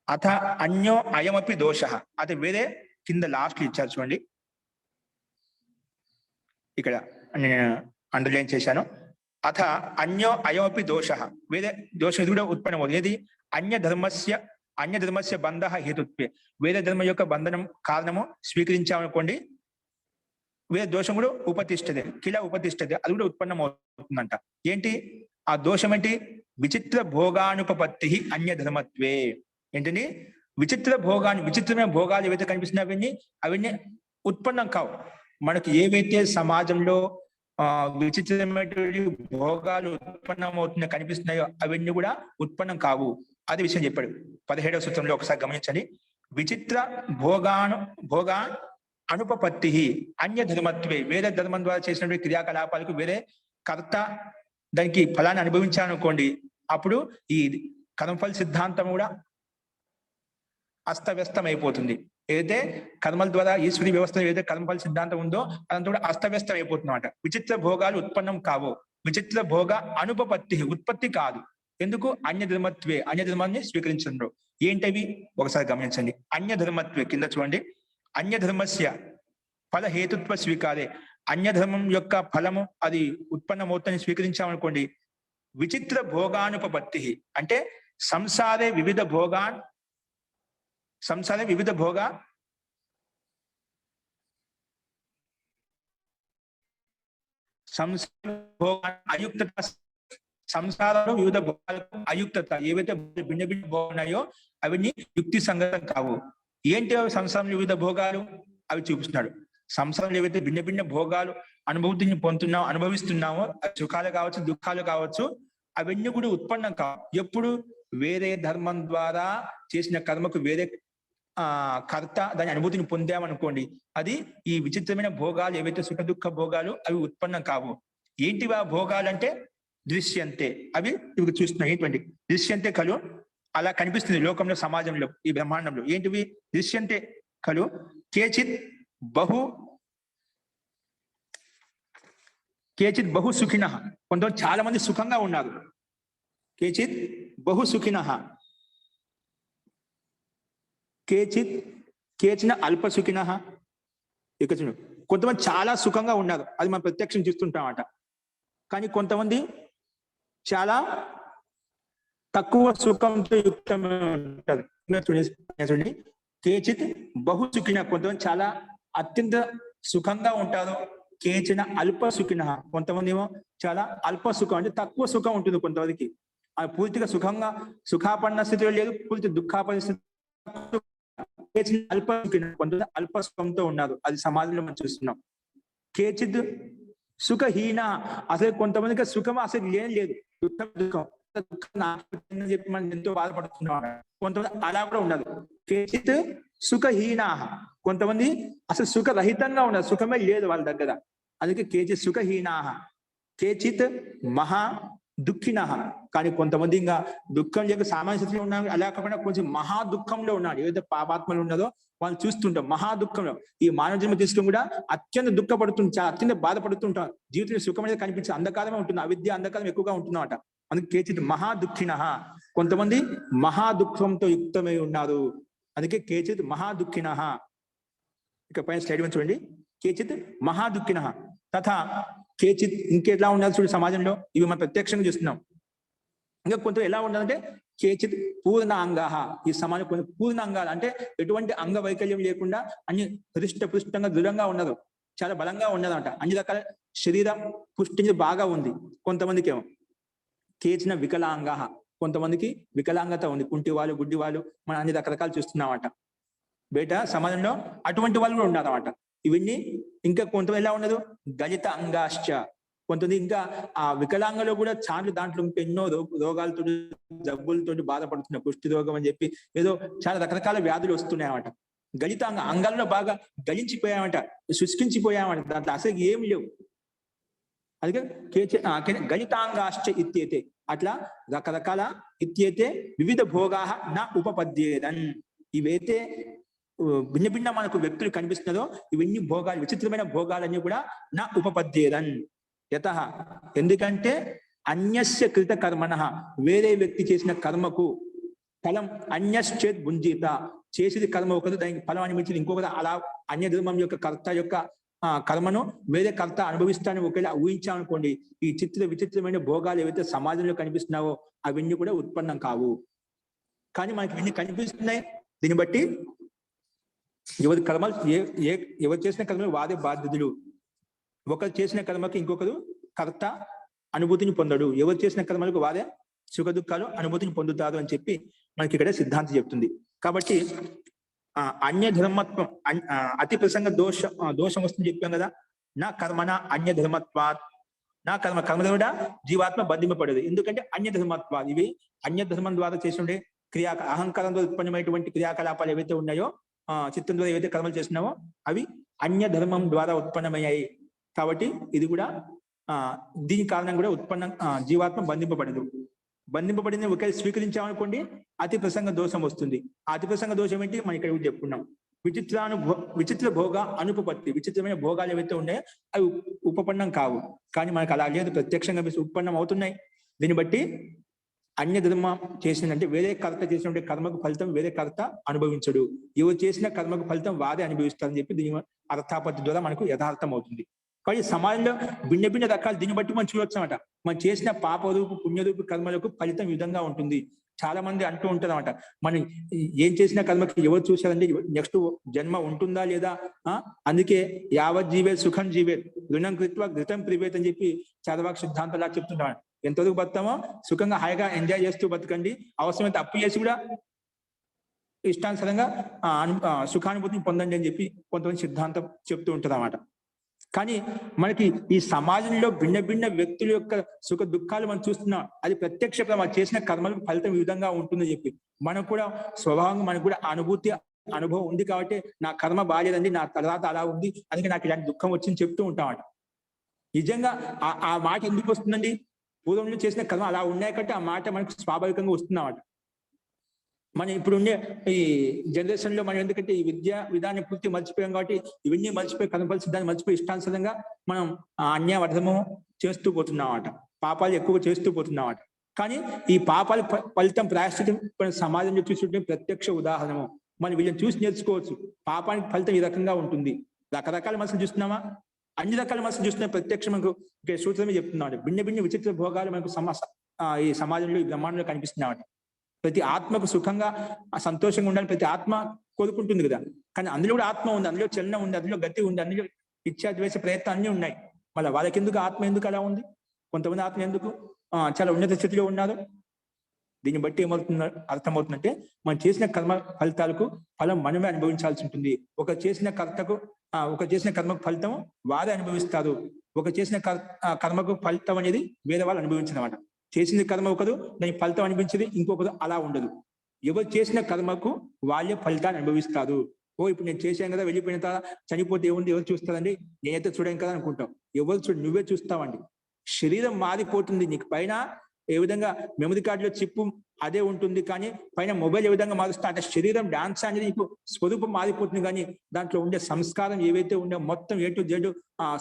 అథ అన్యో అయమపి దోష, అది వేరే కింద లాస్ట్ ఇచ్చారు చూడండి. ఇక్కడ నేను అండర్లైన్ చేశాను. అథ అన్యో అయమపి దోష, వేరే దోషం ఇది కూడా ఉత్పన్నమవుతుంది. ఏది? అన్య ధర్మస్య బంధ హేతుత్వే, వేరే ధర్మం యొక్క బంధనం కారణము స్వీకరించామనుకోండి, వేరే దోషం కూడా ఉపతిష్టది, కిల ఉపతిష్టది, అది కూడా ఉత్పన్నం అవుతుందంట. ఏంటి ఆ దోషం? ఏంటి? విచిత్ర భోగానుపపత్తి అన్య ధర్మత్వే. ఏంటండి? విచిత్రమైన భోగాలు ఏవైతే కనిపిస్తున్నాయి అవన్నీ ఉత్పన్నం కావు. మనకి ఏవైతే సమాజంలో విచిత్రమైనటువంటి భోగాలు ఉత్పన్నమవుతున్నాయో కనిపిస్తున్నాయో అవన్నీ కూడా ఉత్పన్నం కావు. అదే విషయం చెప్పాడు 17వ సూత్రంలో. ఒకసారి గమనించండి. విచిత్ర భోగా అనుపపత్తి అన్య ధర్మత్వే, వేరే ధర్మం ద్వారా చేసినటువంటి క్రియాకలాపాలకు వేరే కర్త దానికి ఫలాన్ని అనుభవించాలనుకోండి, అప్పుడు ఈ కర్మఫల సిద్ధాంతం కూడా అస్తవ్యస్తం అయిపోతుంది. ఏదైతే కర్మల ద్వారా ఈశ్వరీ వ్యవస్థ ఏదైతే కర్మఫల సిద్ధాంతం ఉందో అదంతా కూడా అస్తవ్యస్తం అయిపోతుంది అన్నమాట. విచిత్ర భోగాలు ఉత్పన్నం కావు. విచిత్ర భోగ అనుపపత్తి, ఉత్పత్తి కాదు. ఎందుకు? అన్య ధర్మత్వే, అన్య ధర్మాన్ని స్వీకరించండు. ఏంటవి ఒకసారి గమనించండి. అన్య ధర్మత్వే కింద చూడండి. అన్య ధర్మస్య ఫల హేతుత్వ స్వీకారే, అన్య ధర్మం యొక్క ఫలము అది ఉత్పన్నమవుతుందని స్వీకరించామనుకోండి, విచిత్ర భోగానుపపత్తి అంటే సంసారే వివిధ భోగా సంసార అయుక్తత, సంసారంలో వివిధ భోగాలకు అయుక్తత, ఏవైతే భిన్న భిన్న భోగాలు ఉన్నాయో అవన్నీ యుక్తి సంగతం కావు. ఏంటి అవి సంసారంలో వివిధ భోగాలు? అవి చూపిస్తున్నాడు. సంసారంలో ఏవైతే భిన్న భిన్న భోగాలు అనుభవిస్తున్నామో సుఖాలు కావచ్చు, దుఃఖాలు కావచ్చు, అవన్నీ కూడా ఉత్పన్నం కావు. ఎప్పుడు? వేరే ధర్మం ద్వారా చేసిన కర్మకు వేరే కర్త దాని అనుభూతిని పొందామనుకోండి, అది ఈ విచిత్రమైన భోగాలు ఏవైతే సుఖ దుఃఖ భోగాలు అవి ఉత్పన్నం కావు. ఏంటివి ఆ భోగాలు అంటే? దృశ్యంతే. అవి ఇవి చూస్తున్నాయి. ఏంటంటే దృశ్యంతే కలు అలా కనిపిస్తుంది లోకంలో, సమాజంలో, ఈ బ్రహ్మాండంలో. ఏంటివి? దృశ్యంతే కలు కేచిత్ బహు సుఖిన. కొంతమంది చాలా మంది సుఖంగా ఉన్నారు. కేచిత్ బహు సుఖిన, కేచిన అల్ప సుఖిన. ఇక కొంతమంది చాలా సుఖంగా ఉన్నారు, అది మనం ప్రత్యక్షం చూస్తుంటామట. కానీ కొంతమంది చాలా తక్కువ సుఖంతో యుక్తమే ఉంటారు. చూడండి, కేచిత్ బహు సుఖిన, కొంతమంది చాలా అత్యంత సుఖంగా ఉంటారు. కేచిన అల్ప సుఖిన, కొంతమంది ఏమో చాలా అల్ప సుఖం, అంటే తక్కువ సుఖం ఉంటుంది కొంతమందికి. అది పూర్తిగా సుఖాపన్న స్థితిలో లేదు, పూర్తి దుఃఖాపన్న స్థితి. అల్ప సుఖిన, కొంతమంది అల్ప సుఖంతో ఉన్నారు, అది సమాజంలో మనం చూస్తున్నాం. కేచిత్ సుఖహీన, అసలు కొంతమందికి సుఖం అసలు లేదు, దుఃఖం చెప్పి మనం ఎంతో బాధపడుతున్నాం. కొంతమంది అలా కూడా ఉండదు. కేచిత్ సుఖహీన, కొంతమంది అసలు సుఖరహితంగా ఉన్నారు, సుఖమే లేదు వాళ్ళ దగ్గర. అందుకే కేచిత్ సుఖహీనా, కేచిత్ మహా దుఃఖిన. కానీ కొంతమంది ఇంకా దుఃఖం లేక సామాన్య స్థితిలో ఉన్నారు, అలా కాకుండా కొంచెం మహా దుఃఖంలో ఉన్నారు. ఏదైతే పాపాత్మలు ఉన్నదో వాళ్ళు చూస్తుంటాం మహా దుఃఖంలో. ఈ మానవ జన్మ తీసుకుని కూడా అత్యంత దుఃఖపడుతుంది, చాలా అత్యంత బాధపడుతుంటాం. జీవితంలో సుఖం అనేది కనిపించే అంధకారమే ఉంటుంది, అవిద్య అంధకారం ఎక్కువగా ఉంటున్నమాట. అందుకే కేచిత్ మహా దుఃఖిన, కొంతమంది మహా దుఃఖంతో యుక్తమై ఉన్నారు. అందుకే కేచిత్ మహా దుఃఖిన. ఇక పైన స్లైడ్ చూడండి. కేచిత్ మహా దుఃఖిన తథా కేచిత్, ఇంకెట్లా ఉండాలి చూడు సమాజంలో, ఇవి మనం ప్రత్యక్షంగా చూస్తున్నాం. ఇంకా కొంత ఎలా ఉండాలంటే కేచిత్ పూర్ణ అంగాహ, ఈ సమాజం కొంత పూర్ణ అంగాలు అంటే ఎటువంటి అంగవైకల్యం లేకుండా అన్ని పుష్టంగా దృఢంగా ఉన్నది, చాలా బలంగా ఉన్నదంట. అన్ని రకాల శరీర పుష్టి బాగా ఉంది. కొంతమందికి ఏమో కేచిన వికలాంగాహ, కొంతమందికి వికలాంగత ఉంది, కుంటి వాళ్ళు, గుడ్డి వాళ్ళు, మనం అన్ని రకరకాలు చూస్తున్నామట బయట సమాజంలో. అటువంటి వాళ్ళు కూడా ఉన్నారన్నమాట. ఇవన్నీ ఇంకా కొంతమంది ఎలా ఉన్నది గలిత అంగాశ్చ, కొంతమంది ఇంకా ఆ వికలాంగలో కూడా చాలా దాంట్లో ఇంకా ఎన్నో రోగాలతో జబ్బులతో బాధపడుతున్నారు. కుష్టి రోగం అని చెప్పి ఏదో చాలా రకరకాల వ్యాధులు వస్తున్నాయన్నమాట. గలిత అంగాల్లో బాగా గలించిపోయామంట, శుష్కించిపోయామంట, దాంట్లో అసలు ఏమి లేవు. అందుకే గలితాంగాశ్చ ఇత్యేతే, అట్లా రకరకాల ఇత్యేతే వివిధ భోగా నా ఉపపద్యేదన్. ఇవైతే భిన్న భిన్న మనకు వ్యక్తులు కనిపిస్తున్నదో ఇవన్నీ భోగాలు, విచిత్రమైన భోగాలన్నీ కూడా నా ఉపపద్యేదన్. యతః, ఎందుకంటే అన్యస్య కృత కర్మణ, వేరే వ్యక్తి చేసిన కర్మకు ఫలం అన్యశ్చేత్ భుంజిత, చేసేది కర్మ ఒకరు, దానికి ఫలం అనిపించింది ఇంకొకరు. అలా అన్య ధర్మం యొక్క కర్త యొక్క కర్మను వేరే కర్త అనుభవిస్తానని ఒకవేళ ఊహించామనుకోండి, ఈ విచిత్రమైన భోగాలు ఏవైతే సమాజంలో కనిపిస్తున్నావో అవన్నీ కూడా ఉత్పన్నం కావు. కానీ మనకి ఇవన్నీ కనిపిస్తున్నాయి. దీన్ని బట్టి ఎవరి కర్మలు ఎవరు చేసిన కర్మలు వారే బాధ్యతలు. ఒకరు చేసిన కర్మకి ఇంకొకరు కర్త అనుభూతిని పొందడు. ఎవరు చేసిన కర్మలకు వారే సుఖ దుఃఖాలు అనుభూతిని పొందుతారు అని చెప్పి మనకి ఇక్కడ సిద్ధాంతం చెప్తుంది. కాబట్టి అన్య ధర్మత్వం, అతి ప్రసంగ దోషం వస్తుంది చెప్పాం కదా. నా కర్మన అన్య ధర్మత్వాత్, నా కర్మ కూడా జీవాత్మ బంధింపబడదు. ఎందుకంటే అన్య ధర్మత్వాత్, ఇవి అన్య ధర్మం ద్వారా చేసి ఉండే అహంకారంతో ఉత్పన్నమైనటువంటి క్రియాకలాపాలు ఏవైతే ఉన్నాయో, చిత్తం ద్వారా ఏవైతే కర్మలు చేస్తున్నావో అవి అన్య ధర్మం ద్వారా ఉత్పన్నమయ్యాయి. కాబట్టి ఇది కూడా దీని కారణం కూడా జీవాత్మ బంధింపబడింది ఒకవేళ స్వీకరించామనుకోండి అతి ప్రసంగ దోషం వస్తుంది. అతి ప్రసంగ దోషం ఏంటి మనం ఇక్కడ చెప్పుకున్నాం. విచిత్ర భోగ అనుపపత్తి, విచిత్రమైన భోగాలు ఏవైతే ఉన్నాయో అవి ఉపపన్నం కావు. కానీ మనకు అలా లేదు, ప్రత్యక్షంగా ఉపపన్నం అవుతున్నాయి. దీన్ని బట్టి అన్య ధర్మ చేసిందంటే వేరే కర్త చేసిన కర్మకు ఫలితం వేరే కర్త అనుభవించడు, ఎవరు చేసిన కర్మకు ఫలితం వారే అనుభవిస్తారని చెప్పి దీని అర్థాపత్తి ద్వారా మనకు యథార్థం అవుతుంది. కానీ సమాజంలో భిన్న భిన్న రకాలు దీన్ని బట్టి మనం చూడొచ్చు అన్నమాట. మనం చేసిన పాపరూపు పుణ్యరూపు కర్మలకు ఫలితం ఈ విధంగా ఉంటుంది. చాలా మంది అంటూ ఉంటారు అనమాట. మనం ఏం చేసిన కర్మకి ఎవరు చూశారండి, నెక్స్ట్ జన్మ ఉంటుందా లేదా, అందుకే యావత్ జీవే సుఖం జీవే రుణం కృత్వ ఘృతం ప్రివేత్ అని చెప్పి చార్వాక సిద్ధాంతంలా చెప్తున్నాడు. ఎంతవరకు బతామో సుఖంగా హాయిగా ఎంజాయ్ చేస్తూ బతకండి, అవసరమైతే అప్పు చేసి కూడా ఇష్టానుసారంగా సుఖానుభూతిని పొందండి అని చెప్పి కొంతమంది సిద్ధాంతం చెప్తూ ఉంటారు అన్నమాట. కానీ మనకి ఈ సమాజంలో భిన్న భిన్న వ్యక్తుల యొక్క సుఖ దుఃఖాలు మనం చూస్తున్నాం. అది ప్రత్యక్షంగా మనం చేసిన కర్మలకు ఫలితం ఈ విధంగా ఉంటుందని చెప్పి మనకు కూడా స్వభావంగా మనకు కూడా అనుభవం ఉంది కాబట్టి నా కర్మ బాగాలేదండి, నా తర్వాత అలా ఉంది, అందుకే నాకు ఇలాంటి దుఃఖం వచ్చింది చెప్తూ ఉంటామట. నిజంగా ఆ మాట ఎందుకు వస్తుందండి? పూర్వంలో చేసిన కర్మ అలా ఉన్నాయి కాబట్టి ఆ మాట మనకు స్వాభావికంగా వస్తుందన్నమాట. మనం ఇప్పుడు ఉండే ఈ జనరేషన్ లో మనం ఎందుకంటే ఈ విద్యా విధానం పూర్తి మర్చిపోయాం కాబట్టి ఇవన్నీ మర్చిపోయి కర్మఫల సిద్ధాన్ని మర్చిపోయి ఇష్టానుసారంగా మనం అన్యావర్ధము చేస్తూ పోతున్నామట, పాపాలు ఎక్కువ చేస్తూ పోతున్నామట. కానీ ఈ పాపాల ఫలితం ప్రాయశ్చితం సమాజంలో చూస్తుంటే ప్రత్యక్ష ఉదాహరణము. మనం వీళ్ళని చూసి నేర్చుకోవచ్చు. పాపానికి ఫలితం ఈ రకంగా ఉంటుంది. రకరకాల మనసులు చూస్తున్నామా, అన్ని రకాల మనసులు చూస్తున్నా ప్రత్యక్షం మనకు సూత్రమే చెప్తున్నాడు. భిన్న భిన్న విచిత్ర భోగాలు మనకు ఈ సమాజంలో ఈ బ్రహ్మాండంలో కనిపిస్తున్నామట. ప్రతి ఆత్మకు సుఖంగా సంతోషంగా ఉండాలి ప్రతి ఆత్మ కోరుకుంటుంది కదా. కానీ అందులో కూడా ఆత్మ ఉంది, అందులో చలనం ఉంది, అందులో గతి ఉంది, అందులో ఇచ్చా ద్వేష ప్రయత్నం అన్ని ఉన్నాయి. మళ్ళీ వాళ్ళకి ఎందుకు ఆత్మ ఎందుకు అలా ఉంది? కొంతమంది ఆత్మ ఎందుకు చాలా ఉన్నత స్థితిలో ఉన్నారు. దీన్ని బట్టి ఏమవుతుంది అర్థమవుతుందంటే మనం చేసిన కర్మ ఫలితాలకు ఫలం మనమే అనుభవించాల్సి ఉంటుంది. ఒక చేసిన కర్మకు ఫలితం వారే అనుభవిస్తారు. ఒక చేసిన కర్మకు ఫలితం అనేది వేరే వాళ్ళు అనుభవించినమాట. చేసిన కర్మ ఒకరు, దాని ఫలితం అనిపించేది ఇంకొకరు, అలా ఉండదు. ఎవరు చేసిన కర్మకు వాళ్ళే ఫలితాన్ని అనుభవిస్తారు. ఇప్పుడు నేను చేశాను కదా, వెళ్ళిపోయిన తర్వాత చనిపోతే ఏముంది, ఎవరు చూస్తారండి, నేనైతే చూడాను కదా అనుకుంటాం. ఎవరు చూడు, నువ్వే చూస్తావండి. శరీరం మారిపోతుంది. నీకు పైన ఏ విధంగా మెమరీ కార్డులో చిప్పు అదే ఉంటుంది, కానీ పైన మొబైల్ ఏ విధంగా మారుస్తా అంటే శరీరం డాన్స్ అనేది నీకు స్వరూపం మారిపోతుంది. కానీ దాంట్లో ఉండే సంస్కారం ఏవైతే ఉండే మొత్తం A to Z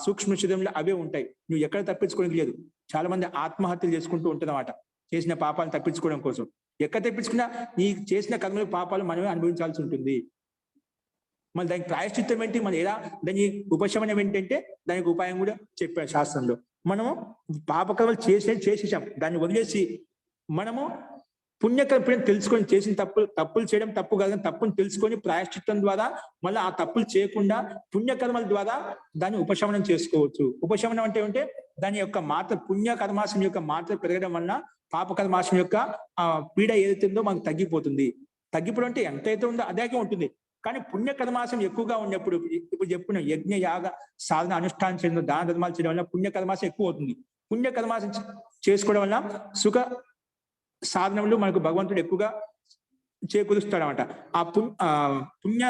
సూక్ష్మ శరీరంలో అవే ఉంటాయి. నువ్వు ఎక్కడ తప్పించుకోవడానికి లేదు. చాలా మంది ఆత్మహత్యలు చేసుకుంటూ ఉంటున్నమాట చేసిన పాపాలను తప్పించుకోవడం కోసం. ఎక్కడ తప్పించుకున్నా నీ చేసిన కర్మలు పాపాలు మనమే అనుభవించాల్సి ఉంటుంది. మళ్ళీ దానికి ప్రాయశ్చిత్తం ఏంటి, మనం ఎలా దాని ఉపశమనం ఏంటంటే దానికి ఉపాయం కూడా చెప్పారు శాస్త్రంలో. మనము పాపకర్మలు చేసేసాం, దాన్ని వదిలేసి మనము పుణ్యకర్మను తెలుసుకొని చేసిన తప్పులు చేయడం తప్పు కాదు, తప్పును తెలుసుకొని ప్రాయశ్చిత్తం ద్వారా మళ్ళీ ఆ తప్పులు చేయకుండా పుణ్యకర్మల ద్వారా దాన్ని ఉపశమనం చేసుకోవచ్చు. ఉపశమనం అంటే దాని యొక్క మాత్ర పుణ్యకర్మాశం యొక్క మాత్ర పెరగడం వలన పాపకర్మాశం యొక్క పీడ ఏదైతే ఉందో మనకు తగ్గిపోతుంది. తగ్గిపోవడం అంటే ఎంతైతే ఉందో అదే ఉంటుంది. కానీ పుణ్యకర్మాశం ఎక్కువగా ఉన్నప్పుడు, ఇప్పుడు చెప్పిన యజ్ఞ యాగ సాధన అనుష్ఠానం చేయడం, దాన ధర్మాలు చేయడం వల్ల పుణ్యకర్మాశం ఎక్కువ అవుతుంది. పుణ్యకర్మాశం చేసుకోవడం వల్ల సుఖ సాధనలు మనకు భగవంతుడు ఎక్కువగా చేకూరుస్తాడు అనమాట. పుణ్య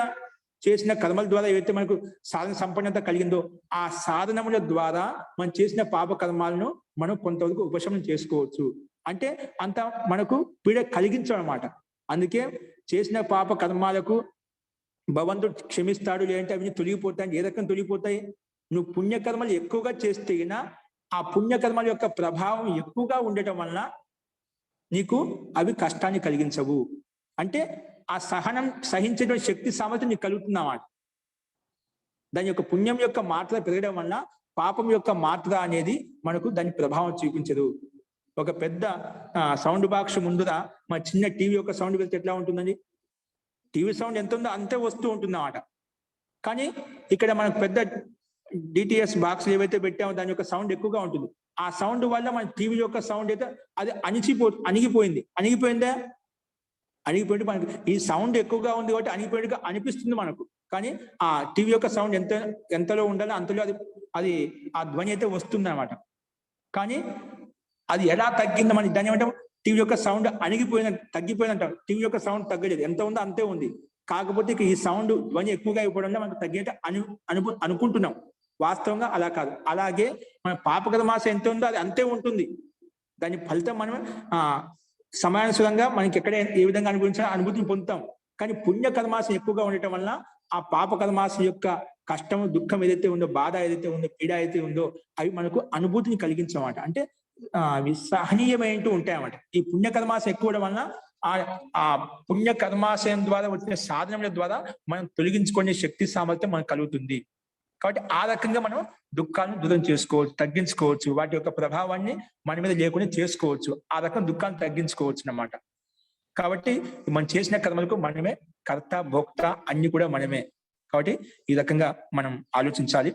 చేసిన కర్మల ద్వారా ఏవైతే మనకు సాధన సంపన్నత కలిగిందో ఆ సాధనముల ద్వారా మనం చేసిన పాప కర్మాలను మనం కొంతవరకు ఉపశమనం చేసుకోవచ్చు. అంటే అంత మనకు పీడ కలిగించడం అనమాట. అందుకే చేసిన పాప కర్మాలకు భగవంతుడు క్షమిస్తాడు, లేదంటే అవి తొలగిపోతాయి. ఏ రకంగా తొలగిపోతాయి? నువ్వు పుణ్యకర్మలు ఎక్కువగా చేస్తే ఆ పుణ్యకర్మల యొక్క ప్రభావం ఎక్కువగా ఉండటం వలన నీకు అవి కష్టాన్ని కలిగించవు. అంటే ఆ సహించేటువంటి శక్తి సామర్థ్యం నీకు కలుగుతుందన్నమాట. దాని యొక్క పుణ్యం యొక్క మాత్ర పెరగడం వలన పాపం యొక్క మాత్ర అనేది మనకు దాని ప్రభావం చూపించదు. ఒక పెద్ద సౌండ్ బాక్స్ ముందుగా మన చిన్న టీవీ యొక్క సౌండ్ వెళ్తే ఎట్లా ఉంటుందండి? టీవీ సౌండ్ ఎంత ఉందో అంతే వస్తూ ఉంటుంది అన్నమాట. కానీ ఇక్కడ మనకు పెద్ద డిటిఎస్ బాక్స్ ఏవైతే పెట్టామో దాని యొక్క సౌండ్ ఎక్కువగా ఉంటుంది. ఆ సౌండ్ వల్ల మన టీవీ యొక్క సౌండ్ అయితే అది అణిగిపోయిందా? అణిగిపోయింది. మనకు ఈ సౌండ్ ఎక్కువగా ఉంది కాబట్టి అణిగిపోయినట్టుగా అనిపిస్తుంది మనకు. కానీ ఆ టీవీ యొక్క సౌండ్ ఎంతలో ఉండాలో అంతలో అది ఆ ధ్వని అయితే వస్తుంది అనమాట. కానీ అది ఎలా తగ్గిందో మనకి దాని ఏమంటాం, టీవీ యొక్క సౌండ్ తగ్గిపోయిందంట. టీవీ యొక్క సౌండ్ తగ్గలేదు, ఎంత ఉందో అంతే ఉంది. కాకపోతే ఈ సౌండ్ ధ్వని ఎక్కువగా అయిపోవడం మనకు తగ్గినట్టు అనుకుంటున్నాం. వాస్తవంగా అలా కాదు. అలాగే మన పాపకర్మాశ ఎంత ఉందో అది అంతే ఉంటుంది. దాని ఫలితం మనం సమయానుసరంగా మనకి ఎక్కడ ఏ విధంగా అనుభూతిని పొందుతాం. కానీ పుణ్యకర్మాశం ఎక్కువగా ఉండటం వలన ఆ పాపకర్మాశం యొక్క కష్టం దుఃఖం ఏదైతే ఉందో, బాధ ఏదైతే ఉందో, పీడ ఏదైతే ఉందో అవి మనకు అనుభూతిని కలిగించమాట. అంటే సహనీయమైనట్టు ఉంటాయన్నమాట. ఈ పుణ్యకర్మాశం ఎక్కువ వలన ఆ పుణ్యకర్మాశయం ద్వారా వచ్చిన సాధనల ద్వారా మనం తొలగించుకునే శక్తి సామర్థ్యం మనకు కలుగుతుంది. కాబట్టి ఆ రకంగా మనం దుఃఖాలను దూరం చేసుకోవచ్చు, తగ్గించుకోవచ్చు. వాటి యొక్క ప్రభావాన్ని మన మీద లేకుండా చేసుకోవచ్చు. ఆ రకం దుఃఖాన్ని తగ్గించుకోవచ్చు అన్నమాట. కాబట్టి మనం చేసిన కర్మలకు మనమే కర్త భోక్త అన్ని కూడా మనమే. కాబట్టి ఈ రకంగా మనం ఆలోచించాలి.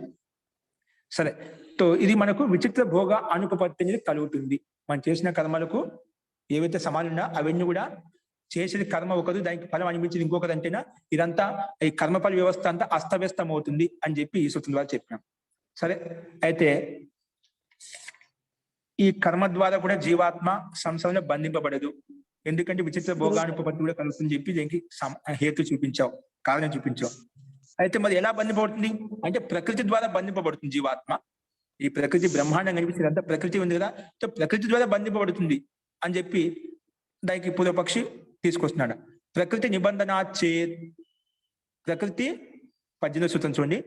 సరే, సో ఇది మనకు విచిత్ర భోగ అనుపపత్తి అనేది కలుగుతుంది. మనం చేసిన కర్మలకు ఏవైతే సమానంగా అవన్నీ కూడా చేసేది కర్మ ఒకరు, దానికి ఫలం అనిపించింది ఇంకొకరు అంటేనా ఇదంతా ఈ కర్మఫల వ్యవస్థ అంతా అస్తవ్యస్తం అవుతుంది అని చెప్పి ఈ సూత్రం ద్వారా చెప్పాం. సరే, అయితే ఈ కర్మ ద్వారా కూడా జీవాత్మ సంసారంలో బంధింపబడదు. ఎందుకంటే విచిత్ర భోగానుపపత్తి కూడా కలుగుతుంది చెప్పి దీనికి హేతు చూపించావు, కారణం చూపించావు. అయితే మరి ఎలా బంధింపబడుతుంది అంటే ప్రకృతి ద్వారా బంధింపబడుతుంది జీవాత్మ. ఈ ప్రకృతి బ్రహ్మాండం కనిపిస్తుంది అంతా ప్రకృతి ఉంది కదా, సో ప్రకృతి ద్వారా బంధింపబడుతుంది అని చెప్పి దానికి పూర్వపక్షి తీసుకొస్తున్నాడు. ప్రకృతి నిబంధన చేత్, ప్రకృతి 18వ సూత్రం చూడండి.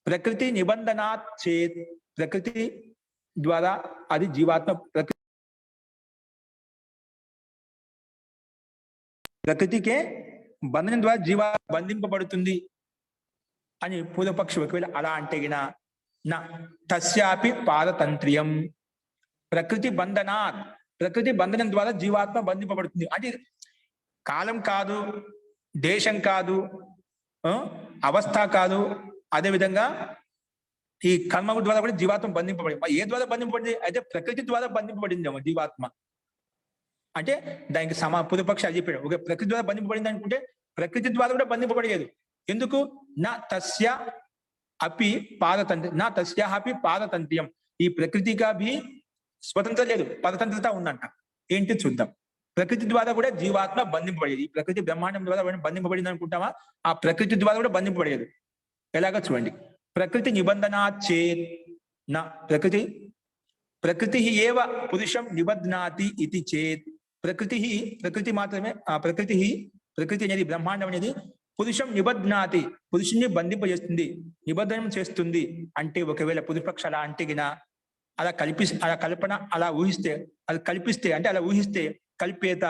ప్రకృతి నిబంధన చేత్, ప్రకృతి ద్వారా అది జీవాత్మ ప్రకృతికే బంధనం ద్వారా జీవాత్మ బంధింపబడుతుంది అని పూర్వపక్షి ఒకవేళ అలా అంటే నా తస్యాపి పారతంత్ర్యం. ప్రకృతి బంధనాత్, ప్రకృతి బంధనం ద్వారా జీవాత్మ బంధింపబడుతుంది అంటే కాలం కాదు, దేశం కాదు, అవస్థ కాదు, అదేవిధంగా ఈ కర్మ ద్వారా కూడా జీవాత్మ బంధింపబడింది. ఏ ద్వారా బంధింపబడింది అయితే ప్రకృతి ద్వారా బంధింపబడింది జీవాత్మ అంటే దానికి పూర్వపక్షి అది చెప్పాడు. ఒక ప్రకృతి ద్వారా బంధింపబడింది అనుకుంటే ప్రకృతి ద్వారా కూడా బంధింపబడలేదు. ఎందుకు? నా తస్య అపి పారతంత్ర్యం, నా తస్యాపి పారతంత్ర్యం. ఈ ప్రకృతిగా భీ స్వతంత్రం లేదు, పరతంత్రత ఉందంట. ఏంటి చూద్దాం. ప్రకృతి ద్వారా కూడా జీవాత్మ బంధింపబడేది. ఈ ప్రకృతి బ్రహ్మాండం ద్వారా బంధింపబడింది అనుకుంటామా? ఆ ప్రకృతి ద్వారా కూడా బంధింపబడేది. ఎలాగో చూడండి. ప్రకృతి నిబంధన చేత్ నా ప్రకృతి ఏవ పురుషం నిబధ్నాతి ఇది చేత్. ప్రకృతి మాత్రమే, ఆ ప్రకృతి అనేది బ్రహ్మాండం అనేది పురుషం నిబధ్నాతి, పురుషుని బంధింపజేస్తుంది, నిబంధనం చేస్తుంది. అంటే ఒకవేళ పురుషపక్ష అలా అంటే అలా కల్పన అలా ఊహిస్తే, అది కల్పిస్తే అంటే అలా ఊహిస్తే కల్పేత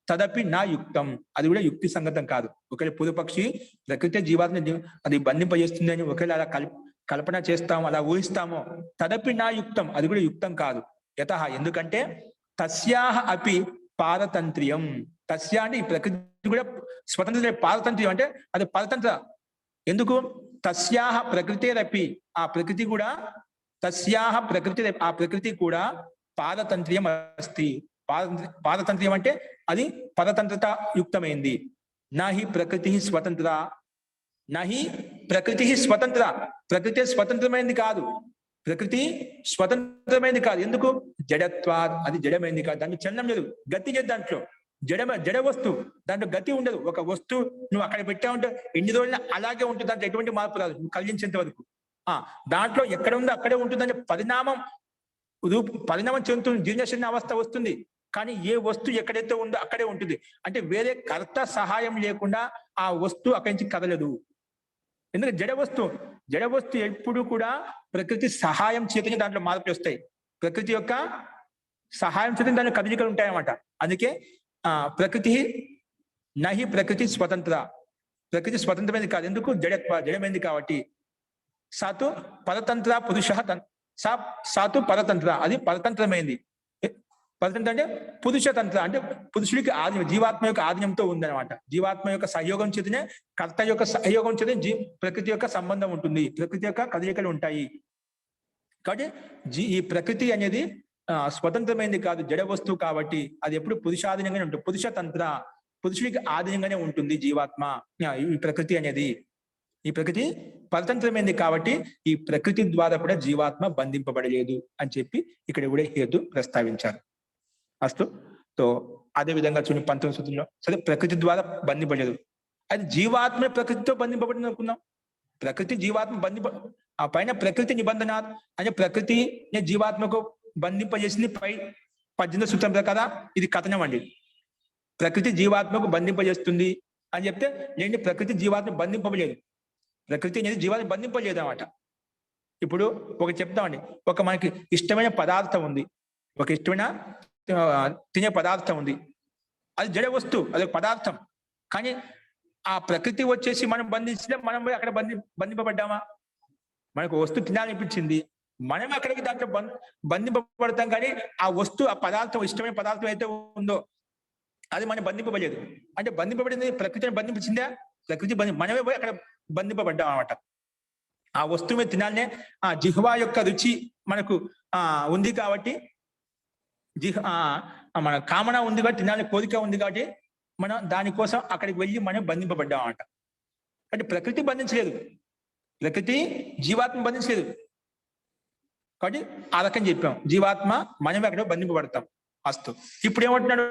తదపి నా యుక్తం, అది కూడా యుక్తి సంగతం కాదు. ఒకవేళ పూర్వపక్షి ప్రకృతి జీవాత్మని అది బంధింపజేస్తుంది అని ఒకవేళ అలా కల్పన చేస్తామో, అలా ఊహిస్తామో, తదపి నా యుక్తం, అది కూడా యుక్తం కాదు. యతః, ఎందుకంటే తస్యాహ అపి పారతంత్ర్యం. తస్యా అంటే ఈ ప్రకృతి కూడా స్వతంత్ర, పారతంత్ర్యం అంటే అది పరతంత్ర. ఎందుకు? తస్యాహ ప్రకృతేరపి, ఆ ప్రకృతి కూడా, తస్యాహ ప్రకృతి, ఆ ప్రకృతి కూడా పారతంత్ర్యం అస్తి. పారతంత్ర్యం అంటే అది పరతంత్రత యుక్తమైంది. నహి ప్రకృతి స్వతంత్ర, నహి ప్రకృతి స్వతంత్ర, ప్రకృతి స్వతంత్రమైనది కాదు, ప్రకృతి స్వతంత్రమైనది కాదు. ఎందుకు? జడత్వా, అది జడమైంది కాదు, దాంట్లో చలనం లేదు, గతి లేదు. దాంట్లో జడ వస్తువు, దాంట్లో గతి ఉండదు. ఒక వస్తువు నువ్వు అక్కడ పెట్టావుంటే ఎన్ని రోజులు అలాగే ఉంటుంది, దాంట్లో ఎటువంటి మార్పు రాదు నువ్వు కలిగించేంత వరకు. దాంట్లో ఎక్కడ ఉందో అక్కడే ఉంటుందని పరిణామం చెందుతుంది, జీర్ణశీర్ణ అవస్థ వస్తుంది. కానీ ఏ వస్తువు ఎక్కడైతే ఉందో అక్కడే ఉంటుంది. అంటే వేరే కర్త సహాయం లేకుండా ఆ వస్తువు అక్కడి నుంచి కదలదు. ఎందుకంటే జడ వస్తువు ఎప్పుడు కూడా ప్రకృతి సహాయం చేతనే దాంట్లో మార్పులు వస్తాయి. ప్రకృతి యొక్క సహాయం చేతనే దాంట్లో కదలికలు ఉంటాయన్నమాట. అందుకే ప్రకృతి నహి ప్రకృతి స్వతంత్ర, ప్రకృతి స్వతంత్రమైనది కాదు. ఎందుకు? జడమైంది కాబట్టి. సాతు పరతంత్ర పురుష, సాతు పరతంత్ర, అది పరతంత్రమైంది. పరతంత్ర అంటే పురుషతంత్ర, అంటే పురుషుడికి ఆధీనం, జీవాత్మ యొక్క ఆధీనంతో ఉందన్నమాట. జీవాత్మ యొక్క సహయోగం చేతనే, కర్త యొక్క సహయోగం చేతనే ప్రకృతి యొక్క సంబంధం ఉంటుంది, ప్రకృతి యొక్క కదలికలు ఉంటాయి. కాబట్టి ఈ ప్రకృతి అనేది స్వతంత్రమైనది కాదు, జడ వస్తువు కాబట్టి అది ఎప్పుడు పురుషాధీనంగానే ఉంటుంది. పురుషతంత్ర, పురుషుడికి ఆధీనంగానే ఉంటుంది జీవాత్మ. ఈ ప్రకృతి అనేది, ఈ ప్రకృతి పరతంత్రమైంది కాబట్టి ఈ ప్రకృతి ద్వారా కూడా జీవాత్మ బంధింపబడలేదు అని చెప్పి ఇక్కడ కూడా హేతు ప్రస్తావించారు. అస్తు. సో అదే విధంగా చూడండి 19వ సూత్రంలో, సరే ప్రకృతి ద్వారా బంధింపబడలేదు, అది జీవాత్మ ప్రకృతితో బంధింపబడింది అనుకుందాం. ప్రకృతి జీవాత్మ ఆ పైన ప్రకృతి నిబంధన అంటే ప్రకృతి జీవాత్మకు బంధింపజేసింది. 18వ సూత్రం ప్రకారం ఇది కథనం అండి. ప్రకృతి జీవాత్మకు బంధింపజేస్తుంది అని చెప్తే, లేండి ప్రకృతి జీవాత్మ బంధింపబడలేదు, ప్రకృతి అనేది జీవాన్ని బంధింపలేదు అన్నమాట. ఇప్పుడు ఒకటి చెప్తామండి, ఒక మనకి ఇష్టమైన పదార్థం ఉంది, ఒక ఇష్టమైన తినే పదార్థం ఉంది, అది జడ వస్తువు, అది పదార్థం. కానీ ఆ ప్రకృతి వచ్చేసి మనం బంధించినా మనం పోయి అక్కడ బంధింపబడ్డామా? మనకు వస్తువు తినాలనిపించింది, మనం అక్కడికి దాంట్లో బంధింపబడతాం. కానీ ఆ వస్తువు, ఆ పదార్థం, ఇష్టమైన పదార్థం అయితే ఉందో అది మనం బంధింపబడలేదు. అంటే బంధింపబడింది ప్రకృతిని బంధించిందా? ప్రకృతి మనమే పోయి అక్కడ బంధింపబడ్డాం అనమాట. ఆ వస్తువు మీద తినాలనే ఆ జిహ్వా యొక్క రుచి మనకు ఉంది కాబట్టి, మన కామన ఉంది కాబట్టి, తినాలని కోరిక ఉంది కాబట్టి మనం దానికోసం అక్కడికి వెళ్ళి మనం బంధింపబడ్డాం అనమాట. అంటే ప్రకృతి బంధించలేదు, ప్రకృతి జీవాత్మ బంధించలేదు. కాబట్టి ఆ రకం చెప్పాం, జీవాత్మ మనమే అక్కడ బంధింపబడతాం. అస్తు. ఇప్పుడు ఏమంటున్నాడు?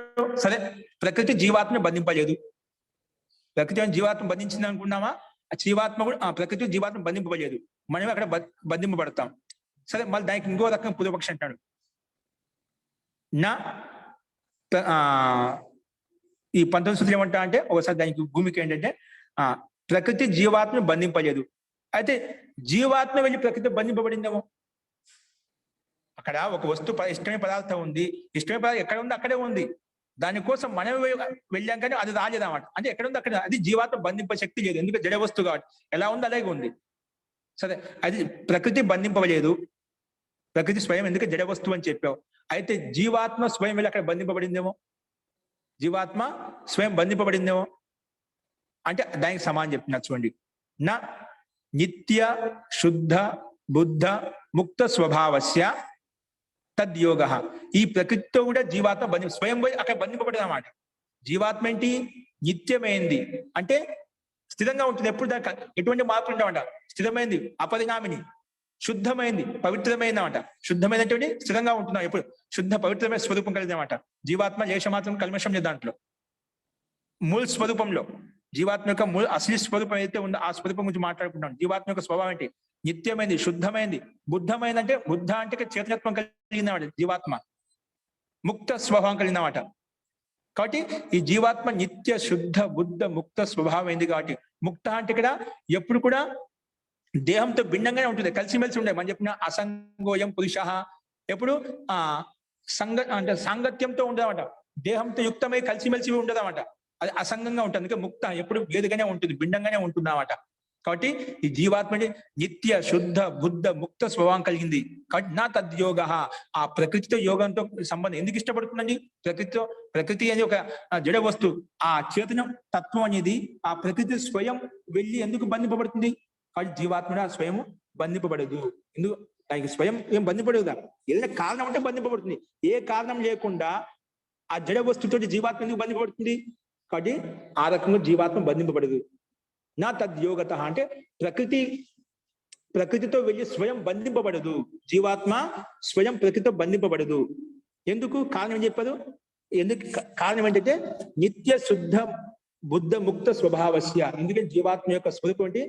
సరే, ప్రకృతి జీవాత్మ బంధింపలేదు. ప్రకృతి జీవాత్మ బంధించింది అనుకున్నామా? జీవాత్మ కూడా ప్రకృతి జీవాత్మ బంధింపలేదు, మనమే అక్కడ బంధింపబడతాం. సరే, మళ్ళీ దానికి ఇంకో రకం పూర్వపక్షి అంటాడు. నా ఈ 19 సూత్రం ఏమంటా అంటే, ఒకసారి దానికి భూమిక ఏంటంటే, ప్రకృతి జీవాత్మ బంధింపలేదు. అయితే జీవాత్మ వెళ్ళి ప్రకృతి బంధింపబడిందేమో. అక్కడ ఒక వస్తువు ఇష్టమైన పదార్థం ఉంది, ఇష్టమైన పదార్థం ఎక్కడ ఉంది అక్కడే ఉంది, దానికోసం మనం వెళ్ళాం కానీ అది రాలేదు అన్నమాట. అంటే ఎక్కడ ఉంది అక్కడ, అది జీవాత్మ బంధింప శక్తి లేదు, ఎందుకంటే జడ వస్తువు కాబట్టి ఎలా ఉంది అలాగే ఉంది. సరే, అది ప్రకృతి బంధింపలేదు, ప్రకృతి స్వయం ఎందుకంటే జడ వస్తువు అని చెప్పావు. అయితే జీవాత్మ స్వయం వెళ్ళి అక్కడ బంధింపబడిందేమో, జీవాత్మ స్వయం బంధింపబడిందేమో అంటే దానికి సమానం చెప్తున్నారు చూడండి. నా నిత్య శుద్ధ బుద్ధ ముక్త స్వభావస్య తద్యోగ. ఈ ప్రకృతితో కూడా జీవాత్మ స్వయం పోయి అక్కడ బంధింపబడింది అన్నమాట. జీవాత్మ ఏంటి? నిత్యమైంది, అంటే స్థిరంగా ఉంటుంది, ఎప్పుడు దాకా ఎటువంటి మార్పు ఉండవట. స్థిరమైంది, అపరిణామిని, శుద్ధమైంది, పవిత్రమైంది అన్నమాట. శుద్ధమైన అంటే స్థిరంగా ఉంటున్నాం, ఎప్పుడు శుద్ధ పవిత్రమైన స్వరూపం కలిగింది అన్నమాట. జీవాత్మ లేశమాత్రం కల్మషం లేదు దాంట్లో. మూల స్వరూపంలో జీవాత్మ యొక్క మూల అసలు స్వరూపం అయితే ఉందో ఆ స్వరూపం గురించి మాట్లాడుకుంటున్నాం. జీవాత్మ యొక్క స్వభావం ఏంటి? నిత్యమైంది, శుద్ధమైంది, బుద్ధమైంది, అంటే బుద్ధ అంటే చేతనత్వం కలిగిందన్నమాట జీవాత్మ. ముక్త స్వభావం కలిగిందన్నమాట. కాబట్టి ఈ జీవాత్మ నిత్య శుద్ధ బుద్ధ ముక్త స్వభావం అయింది కాబట్టి, ముక్త అంటే ఇక్కడ ఎప్పుడు కూడా దేహంతో భిన్నంగానే ఉంటుంది, కలిసిమెలిసి ఉండే. మనం చెప్పిన అసంగోయం పురుష, ఎప్పుడు అంటే సాంగత్యంతో ఉండదన్నమాట. దేహంతో యుక్తమై కలిసిమెలిసి ఉండదన్నమాట, అది అసంగంగా ఉంటుంది. అందుకే ముక్త ఎప్పుడు వేరుగానే ఉంటుంది, భిన్నంగానే ఉంటుంది అన్నమాట. కాబట్టి ఈ జీవాత్మ నిత్య శుద్ధ బుద్ధ ముక్త స్వభావం కలిగింది కాబట్టి నా తద్యోగ. ఆ ప్రకృతితో యోగంతో సంబంధం ఎందుకు ఇష్టపడుతుందండి? ప్రకృతి అనేది ఒక జడ వస్తువు, ఆ చేతన తత్వం అనేది ఆ ప్రకృతి స్వయం వెళ్ళి ఎందుకు బంధింపబడుతుంది? కాబట్టి జీవాత్మ స్వయం బంధింపబడదు. ఎందుకు? దానికి స్వయం ఏం బంధింపబడదుగా, ఏదైనా కారణం అంటే బంధింపబడుతుంది. ఏ కారణం లేకుండా ఆ జడ వస్తువుతో జీవాత్మ ఎందుకు బంధింపబడుతుంది? కాబట్టి ఆ రకంగా జీవాత్మ బంధింపబడదు. నా తద్యోగత అంటే ప్రకృతితో వెళ్ళి స్వయం బంధింపబడదు. జీవాత్మ స్వయం ప్రకృతితో బంధింపబడదు. ఎందుకు? కారణం ఏం చెప్పారు? ఎందుకు కారణం ఏంటంటే నిత్య శుద్ధ బుద్ధ ముక్త స్వభావస్య. ఎందుకంటే జీవాత్మ యొక్క స్వరూపం ఏంటి?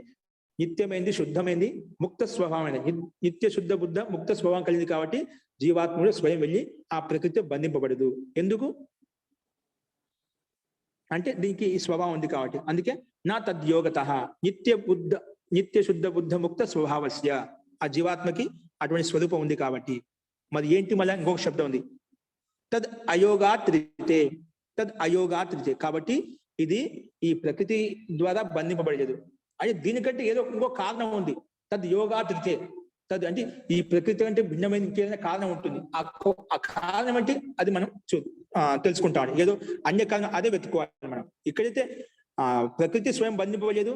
నిత్యమైంది, శుద్ధమైంది, ముక్త స్వభావమైనది. నిత్య శుద్ధ బుద్ధ ముక్త స్వభావం కలిగింది కాబట్టి జీవాత్మ స్వయం వెళ్ళి ఆ ప్రకృతితో బంధింపబడదు. ఎందుకు అంటే దీనికి ఈ స్వభావం ఉంది కాబట్టి. అందుకే నా తద్యోగత నిత్య శుద్ధ బుద్ధ ముక్త స్వభావస్య. ఆ జీవాత్మకి అటువంటి స్వరూపం ఉంది కాబట్టి. మరి ఏంటి? మళ్ళీ ఇంకొక శబ్దం ఉంది, తద్ అయోగాత్రితే. కాబట్టి ఇది ఈ ప్రకృతి ద్వారా బంధింపబడలేదు. అంటే దీనికంటే ఏదో ఇంకో కారణం ఉంది. తద్ యోగాత్రితే. అంటే ఈ ప్రకృతి అంటే భిన్నమైన ఇంకేదైనా కారణం ఉంటుంది. ఆ కారణం అంటే అది మనం తెలుసుకుంటాం. ఏదో అన్య కారణం అదే వెతుక్కోవాలి మనం. ఇక్కడైతే ప్రకృతి స్వయం బంధింపలేదు,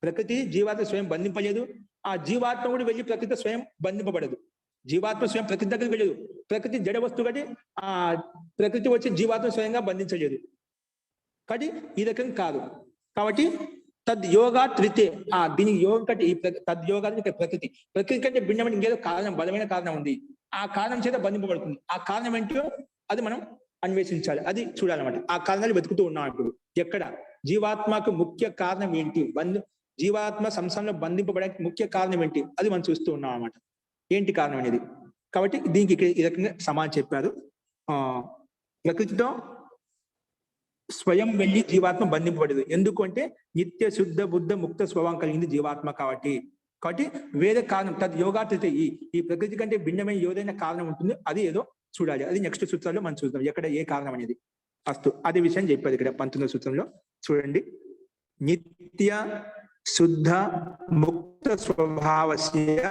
ప్రకృతి జీవాత్మ స్వయం బంధింపలేదు. ఆ జీవాత్మ కూడా వెళ్ళి ప్రకృతి స్వయం బంధింపబడదు. జీవాత్మ స్వయం ప్రకృతి దగ్గరికి వెళ్ళదు. ప్రకృతి జడ వస్తువు కాబట్టి ఆ ప్రకృతి వచ్చి జీవాత్మ స్వయంగా బంధించలేదు. కాబట్టి ఈ రకం కాదు. కాబట్టి తద్యోగా త్రితే. దీనికి యోగం కంటే ఈ తద్యోగానికి ప్రకృతి కంటే భిన్నమైన ఇంకేదో కారణం, బలమైన కారణం ఉంది. ఆ కారణం చేత బంధింపబడుతుంది. ఆ కారణం ఏంటో అది మనం అన్వేషించాలి, అది చూడాలన్నమాట. ఆ కారణాలు వెతుకుతూ ఉన్నాం. ఇప్పుడు ఎక్కడ జీవాత్మకు ముఖ్య కారణం ఏంటి, జీవాత్మ సంసారంలో బంధింపబడడానికి ముఖ్య కారణం ఏంటి, అది మనం చూస్తూ ఉన్నాం అన్నమాట. ఏంటి కారణం అనేది. కాబట్టి దీనికి ఈ రకంగా సమానం చెప్పారు. ప్రకృతితో స్వయం వెళ్ళి జీవాత్మ బంధింపబడదు. ఎందుకు అంటే నిత్య శుద్ధ బుద్ధ ముక్త స్వభావం కలిగింది జీవాత్మ కాబట్టి. వేరే కారణం తద్ యోగాత్రితే. ఈ ప్రకృతి కంటే భిన్నమైన ఏదైనా కారణం ఉంటుంది, అది ఏదో చూడాలి. అది నెక్స్ట్ సూత్రాల్లో మనం చూద్దాం ఎక్కడ ఏ కారణం అనేది. అస్తు. అదే విషయం చెప్పారు ఇక్కడ 19వ సూత్రంలో. చూడండి, నిత్య శుద్ధ ముక్త స్వభావస్య.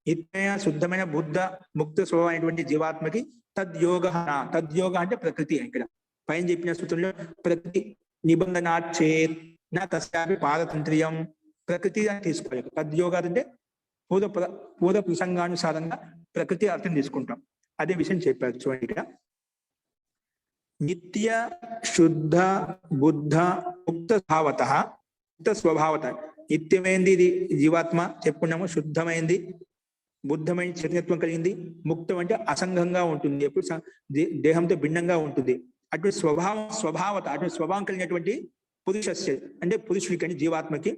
నిత్య శుద్ధమైన బుద్ధ ముక్త స్వభావం అయినటువంటి జీవాత్మకి తద్యోగ అంటే ప్రకృతి. ఇక్కడ పైన చెప్పిన సూత్రంలో ప్రకృతి నిబంధనాచేత్ నా తస్యాపి పారతంత్ర్యం, ప్రకృతి అని తీసుకోవాలి. తద్యోగా అంటే పూర్వ ప్రసంగానుసారంగా ప్రకృతి అర్థం తీసుకుంటాం. అదే విషయం చెప్పారు చూడండి. ఇక్కడ నిత్య శుద్ధ బుద్ధ ముక్త భావత, ముక్త స్వభావత. నిత్యమైంది ఇది జీవాత్మ చెప్పుకున్నాము, శుద్ధమైంది బుద్ధమైన చైతన్యత్వం కలిగింది, ముక్తం అంటే అసంగంగా ఉంటుంది, ఎప్పుడు దేహంతో భిన్నంగా ఉంటుంది. అటువంటి స్వభావత అటువంటి స్వభావం కలిగినటువంటి పురుషస్య అంటే పురుషుడికి అని జీవాత్మకి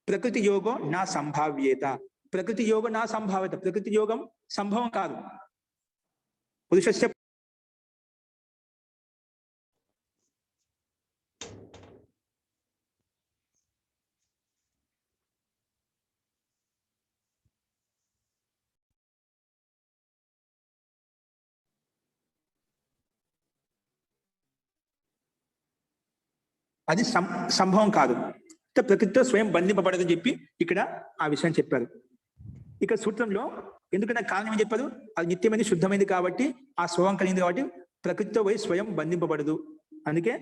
ప్రకృతి యోగం నా సంభావ్యత, ప్రకృతి యోగం నా సంభావ్యత, ప్రకృతి యోగం సంభవం కాదు. పురుషస్య అది సంభవం కాదు. ప్రకృతితో స్వయం బంధింపబడదని చెప్పి ఇక్కడ ఆ విషయం చెప్పారు. ఇక్కడ సూత్రంలో ఎందుకంటే కారణం ఏం చెప్పారు, అది నిత్యమైనది శుద్ధమైంది కాబట్టి ఆ స్వభావం కలిగింది కాబట్టి ప్రకృతితో పోయి స్వయం బంధింపబడదు, అందుకే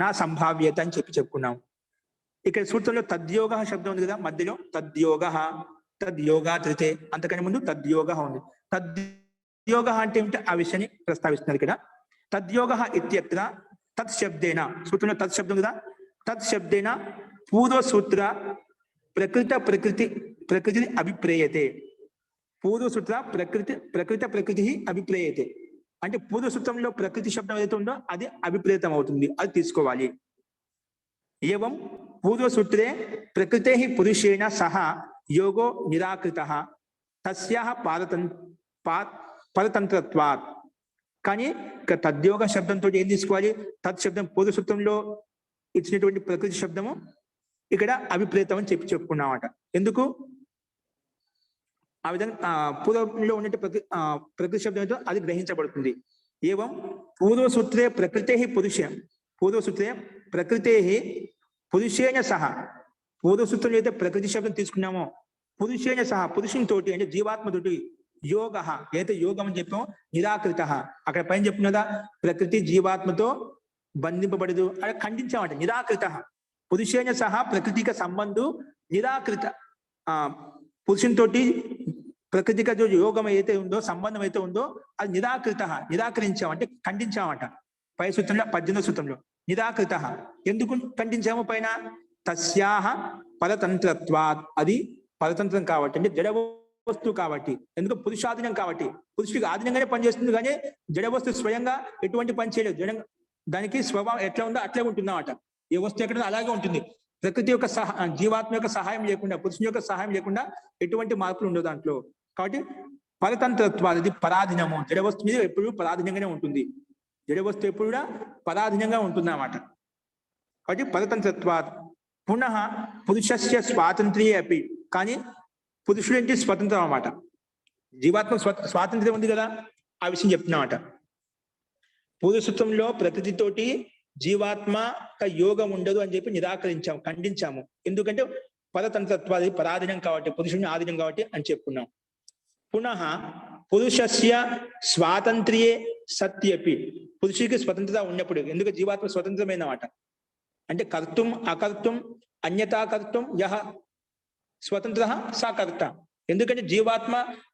నా సంభావ్యత అని చెప్పుకున్నాం. ఇక్కడ సూత్రంలో తద్యోగ శబ్దం ఉంది కదా మధ్యలో, తద్యోగా త్రితే, అంతకంటే ముందు తద్యోగ ఉంది. తద్యోగ అంటే ఏమిటి ఆ విషయాన్ని ప్రస్తావిస్తున్నారు ఇక్కడ. తద్యోగ ఇత్యత్ర తత్ శబ్దేన, సూత్రంలో తత్ శబ్దం కదా, తత్ శబ్దేన పూర్వ సూత్ర ప్రకృతి అభిప్రేయతే, పూర్వ సూత్ర ప్రకృతి అభిప్రేయతే అంటే పూర్వ సూత్రంలో ప్రకృతి శబ్దం ఏదైతే ఉందో అది అభిప్రేతం అవుతుంది, అది తీసుకోవాలి. ఏవం పూర్వ సూత్రే ప్రకృతే పురుషేణ సహ యోగో నిరాకృతః తస్యాః పరతంత్రత్వాత్. కానీ తద్యోగ శబ్దంతో ఏం తీసుకోవాలి, తత్ శబ్దం పూర్వ సూత్రంలో ఇచ్చినటువంటి ప్రకృతి శబ్దము ఇక్కడ అభిప్రేతం అని చెప్పుకున్నామట. ఎందుకు ఆ విధంగా పూర్వంలో ఉన్నట్టు ప్రకృతి శబ్దం ఏదో అది గ్రహించబడుతుంది. ఏవం పూర్వ సూత్రే ప్రకృతే పురుషేణ సహ, పూర్వ సూత్రంలో అయితే ప్రకృతి శబ్దం తీసుకున్నామో పురుషేణ సహ పురుషునితోటి అంటే జీవాత్మతోటి యోగ ఏదైతే యోగం అని చెప్పామో నిరాకృత, అక్కడ పైన చెప్పుకున్నదా ప్రకృతి జీవాత్మతో బంధింపబడదు అక్కడ ఖండించామంట. నిరాకృత పురుషేణ సహా ప్రకృతిక సంబంధం నిరాకృత, పురుషునితోటి ప్రకృతిక యోగం అయితే ఉందో సంబంధం అయితే ఉందో అది నిరాకరించామంటే ఖండించామంట. పై సూత్రంలో 18వ సూత్రంలో నిరాకృత. ఎందుకు ఖండించాము పైన, తస్యాహ పరతంత్రత్వాత్, అది పరతంత్రం కాబట్టి అంటే జడ వస్తువు కాబట్టి, ఎందుకు పురుషాధీనం కాబట్టి, పురుషుడికి ఆధీనంగానే పనిచేస్తుంది కానీ జడ వస్తువు స్వయంగా ఎటువంటి పని చేయలేదు. దానికి స్వభావం ఎట్లా ఉందో అట్లే ఉంటుందన్నమాట. ఏ వస్తువు ఎక్కడ అలాగే ఉంటుంది. ప్రకృతి యొక్క జీవాత్మ యొక్క సహాయం లేకుండా, పురుషుని యొక్క సహాయం లేకుండా ఎటువంటి మార్పులు ఉండవు దాంట్లో. కాబట్టి పరతంత్రత్వాలు, ఇది పరాధీనము, జడ వస్తువు మీద ఎప్పుడు పరాధీనంగానే ఉంటుంది, జడ వస్తువు ఎప్పుడు కూడా పరాధీనంగా ఉంటుంది అన్నమాట. కాబట్టి పరతంత్రత్వాత్. పునః పురుషస్య స్వాతంత్ర్యే అపి, కానీ పురుషుడు ఏంటి స్వతంత్రం అన్నమాట. జీవాత్మ స్వాతంత్ర్యం ఉంది కదా, ఆ విషయం చెప్తున్నమాట. పూర్వసూత్రంలో ప్రకృతితోటి జీవాత్మ యోగం ఉండదు అని చెప్పి నిరాకరించాము, ఖండించాము. ఎందుకంటే పరతంత్రత్వాది పరాధీనం కాబట్టి, పురుషుని ఆధీనం కాబట్టి అని చెప్పుకున్నాం. పునః పురుషస్య స్వాతంత్ర్యే సత్యపి, పురుషుడికి స్వతంత్రత ఉన్నప్పుడు, ఎందుకంటే జీవాత్మ స్వతంత్రమైన మాట అంటే కర్తుం అకర్తుం అన్యతాకర్తుం యహ స్వతంత్ర సా కర్త. ఎందుకంటే జీవాత్మ